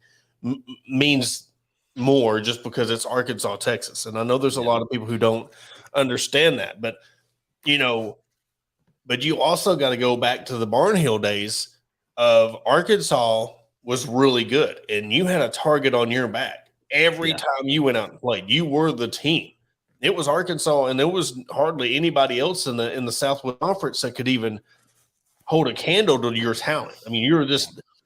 means more just because it's Arkansas, Texas. And I know there's a lot of people who don't understand that. But, but you also got to go back to the Barnhill days of Arkansas was really good. And you had a target on your back. Every time you went out and played, you were the team. It was Arkansas, and there was hardly anybody else in the Southwest Conference that could even hold a candle to your talent. I mean,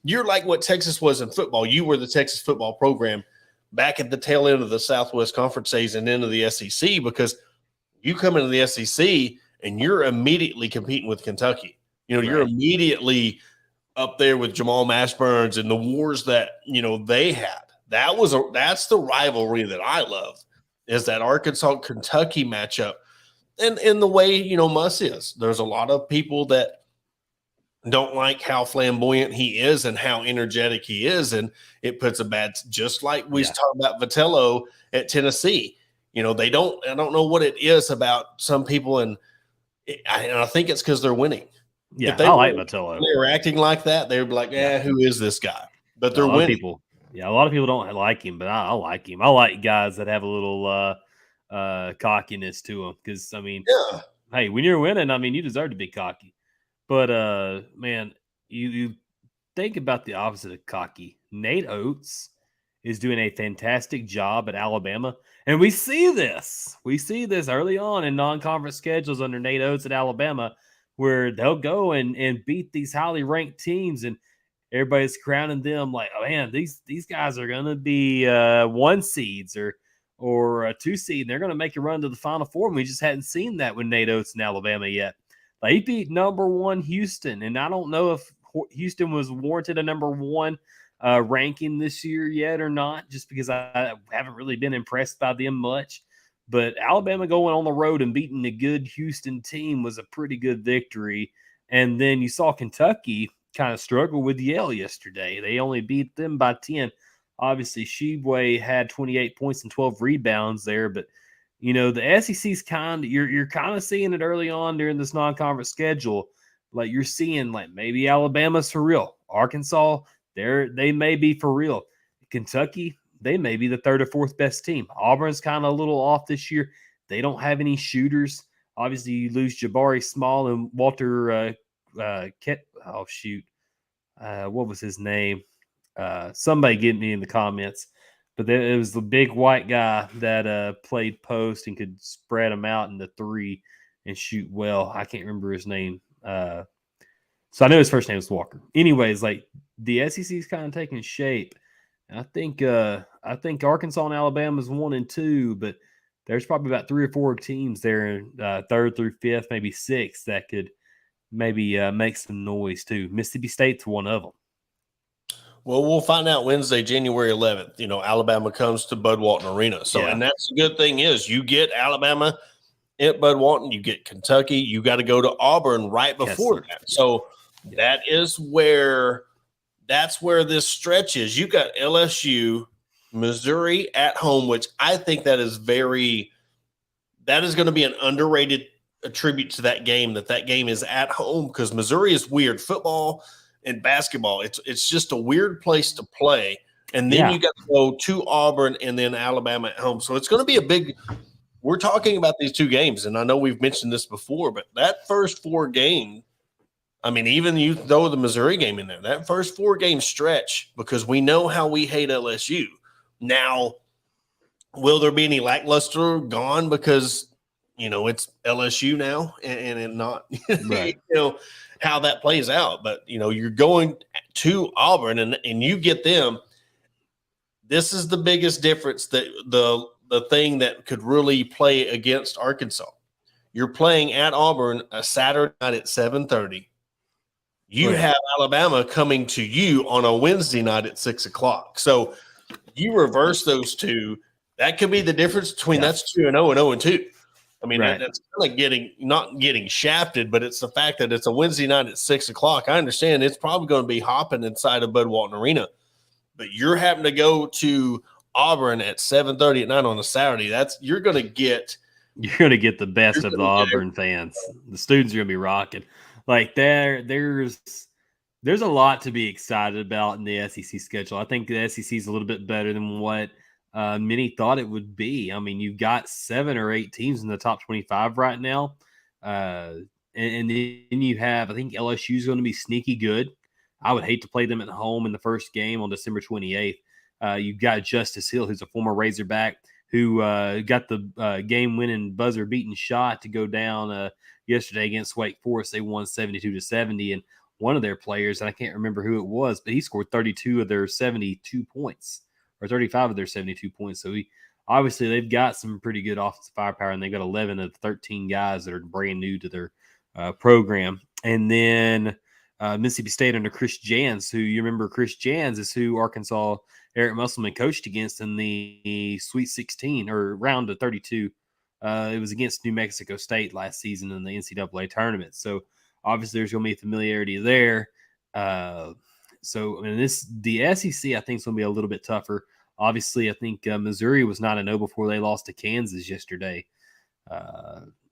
you're like what Texas was in football. You were the Texas football program back at the tail end of the Southwest Conference days and into the SEC, because you come into the SEC and you're immediately competing with Kentucky. You're immediately up there with Jamal Mashburns and the wars that, they had. That's the rivalry that I love, is that Arkansas-Kentucky matchup. And the way, Muss is. There's a lot of people that don't like how flamboyant he is and how energetic he is, and it puts a bad, just like we talked about Vitello at Tennessee. I don't know what it is about some people, and I think it's because they're winning. Yeah, I like Vitello. They're acting like that, they'd be like, who is this guy? But they're winning. A lot of people don't like him, but I like him. I like guys that have a little cockiness to them, because, hey, when you're winning, you deserve to be cocky. But, man, you think about the opposite of cocky. Nate Oates is doing a fantastic job at Alabama. And we see this. We see this early on in non-conference schedules under Nate Oates at Alabama, where they'll go and beat these highly ranked teams, and everybody's crowning them like, oh, man, these guys are going to be 1 seeds or a 2 seed, and they're going to make a run to the Final Four. And we just hadn't seen that with Nate Oates in Alabama yet. They beat number 1 Houston, and I don't know if Houston was warranted a number 1 ranking this year yet or not, just because I haven't really been impressed by them much. But Alabama going on the road and beating a good Houston team was a pretty good victory. And then you saw Kentucky kind of struggle with Yale yesterday. They only beat them by 10. Obviously, Sheboy had 28 points and 12 rebounds there, but the SEC's you're kind of seeing it early on during this non-conference schedule. Like, you're seeing, like, maybe Alabama's for real. Arkansas, they may be for real. Kentucky, they may be the 3rd or 4th best team. Auburn's kind of a little off this year. They don't have any shooters. Obviously, you lose Jabari Small and Walter what was his name? Somebody get me in the comments. But it was the big white guy that played post and could spread them out in the 3 and shoot well. I can't remember his name. So I know his first name was Walker. Anyways, like, the SEC is kind of taking shape. And I think Arkansas and Alabama is 1 and 2, but there's probably about 3 or 4 teams there, 3rd through 5th, maybe 6th, that could maybe make some noise too. Mississippi State's one of them. Well, we'll find out Wednesday, January 11th. Alabama comes to Bud Walton Arena. So, and that's the good thing is you get Alabama at Bud Walton, you get Kentucky, you got to go to Auburn right before that. So that's where this stretch is. You got LSU, Missouri at home, which I think that is going to be an underrated attribute to that game is at home, because Missouri is weird. Football and basketball, it's just a weird place to play. And then you got to go to Auburn and then Alabama at home. So it's going to be we're talking about these 2 games, and I know we've mentioned this before, but that first 4 game, even you throw the Missouri game in there, that first 4 game stretch, because we know how we hate LSU. Now, will there be any lackluster gone because, it's LSU now and not, right. How that plays out. But, you're going to Auburn and you get them. This is the biggest difference, that the thing that could really play against Arkansas. You're playing at Auburn a Saturday night at 7:30. You have Alabama coming to you on a Wednesday night at 6:00. So you reverse those 2. That could be the difference between that's 2-0 and 0-2. That's kind of not getting shafted, but it's the fact that it's a Wednesday night at 6:00. I understand it's probably going to be hopping inside of Bud Walton Arena, but you're having to go to Auburn at 7:30 at night on a Saturday. You're going to get the best of the Auburn fans. The students are going to be rocking. Like, there's a lot to be excited about in the SEC schedule. I think the SEC is a little bit better than what many thought it would be. You've got 7 or 8 teams in the top 25 right now. And then you have, I think LSU is going to be sneaky good. I would hate to play them at home in the first game on December 28th. You've got Justice Hill, who's a former Razorback, who got the game-winning buzzer-beating shot to go down yesterday against Wake Forest. They won 72-70, and one of their players, and I can't remember who it was, but he scored 32 of their 72 points, or 35 of their 72 points. So obviously they've got some pretty good offensive firepower, and they've got 11 of the 13 guys that are brand new to their program. And then Mississippi State under Chris Jans, who you remember Chris Jans is who Arkansas Eric Musselman coached against in the Sweet 16 or round of 32. It was against New Mexico State last season in the NCAA tournament. So obviously there's going to be familiarity there. So I mean, the SEC I think is going to be a little bit tougher. Obviously, I think Missouri was 9-0 before they lost to Kansas yesterday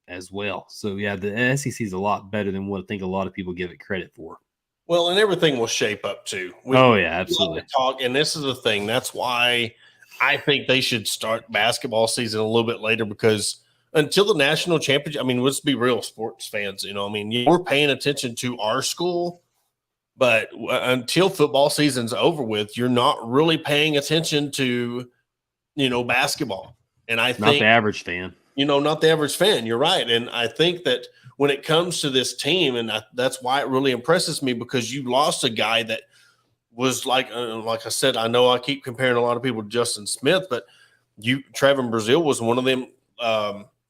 as well. So yeah, the SEC is a lot better than what I think a lot of people give it credit for. Well, and everything will shape up too. Oh yeah, absolutely. Talk, and this is the thing. That's why I think they should start basketball season a little bit later, because until the national championship, I mean, let's be real, sports fans. You know, I mean, we're paying attention to our school, but until football season's over with, you're not really paying attention to, basketball. And I think not the average fan. Not the average fan. You're right, and I think that when it comes to this team, and that's why it really impresses me, because you lost a guy that was like I said, I know I keep comparing a lot of people to Justin Smith, but Trevin Brazile was one of them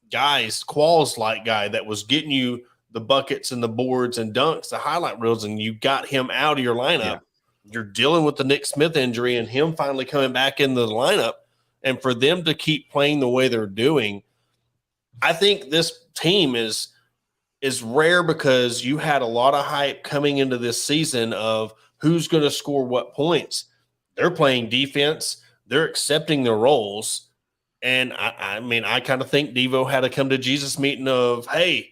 guys, Qualls-like guy that was getting you the buckets and the boards and dunks, the highlight reels, and you got him out of your lineup. Yeah. You're dealing with the Nick Smith injury and him finally coming back into the lineup, and for them to keep playing the way they're doing, I think this team is rare, because you had a lot of hype coming into this season of who's going to score what points. They're playing defense. They're accepting their roles. And I mean, I kind of think Devo had a come to Jesus meeting of, hey,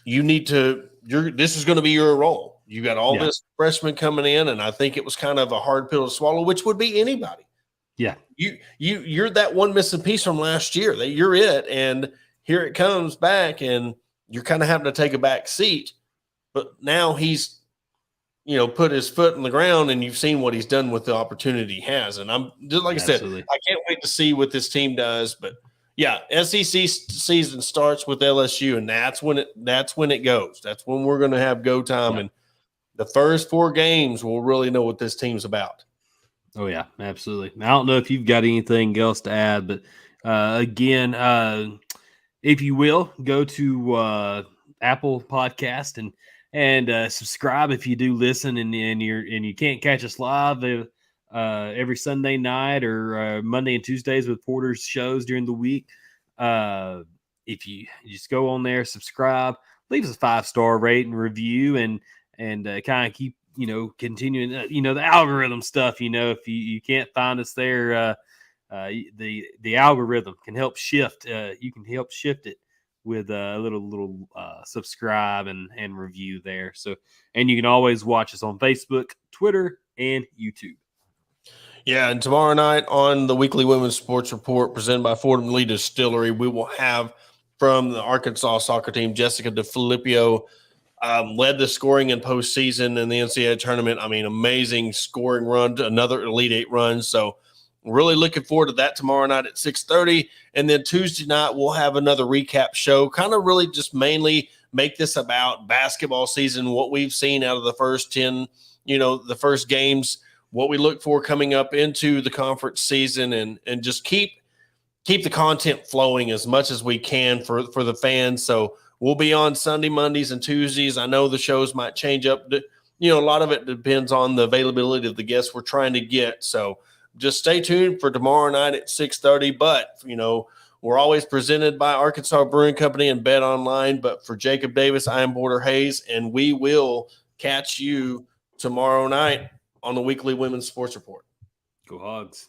you need to, this is going to be your role. You got all this freshmen coming in. And I think it was kind of a hard pill to swallow, which would be anybody. Yeah. You're that one missing piece from last year, that you're it. And here it comes back, and you're kind of having to take a back seat. But now he's, put his foot in the ground, and you've seen what he's done with the opportunity he has. And I'm just like Absolutely. I said, I can't wait to see what this team does. But yeah, SEC season starts with LSU, and that's when it goes. That's when we're going to have go time, and the first 4 games we'll really know what this team's about. Oh yeah, absolutely. I don't know if you've got anything else to add, but again, if you will, go to Apple Podcast and subscribe if you do listen, and you can't catch us live every Sunday night or Monday and Tuesdays with Porter's shows during the week. If you just go on there, subscribe, leave us a 5-star rate and review, and kind of keep continuing the algorithm stuff. If you can't find us there. The algorithm can help shift. You can help shift it with a little subscribe and review there. So, and you can always watch us on Facebook, Twitter, and YouTube. Yeah, and tomorrow night on the Weekly Women's Sports Report presented by Fordham Lee Distillery, we will have from the Arkansas soccer team, Jessica DeFilippio, led the scoring in postseason in the NCAA tournament. I mean, amazing scoring run, another Elite Eight run. So, really looking forward to that tomorrow night at 6:30. And then Tuesday night, we'll have another recap show, kind of really just mainly make this about basketball season, what we've seen out of the first 10, the first games, what we look for coming up into the conference season, and just keep the content flowing as much as we can for the fans. So we'll be on Sunday, Mondays, and Tuesdays. I know the shows might change up. A lot of it depends on the availability of the guests we're trying to get. So just stay tuned for tomorrow night at 6:30. But, we're always presented by Arkansas Brewing Company and Bet Online. But for Jacob Davis, I am Porter Hayes, and we will catch you tomorrow night on the Weekly Women's Sports Report. Go Hogs.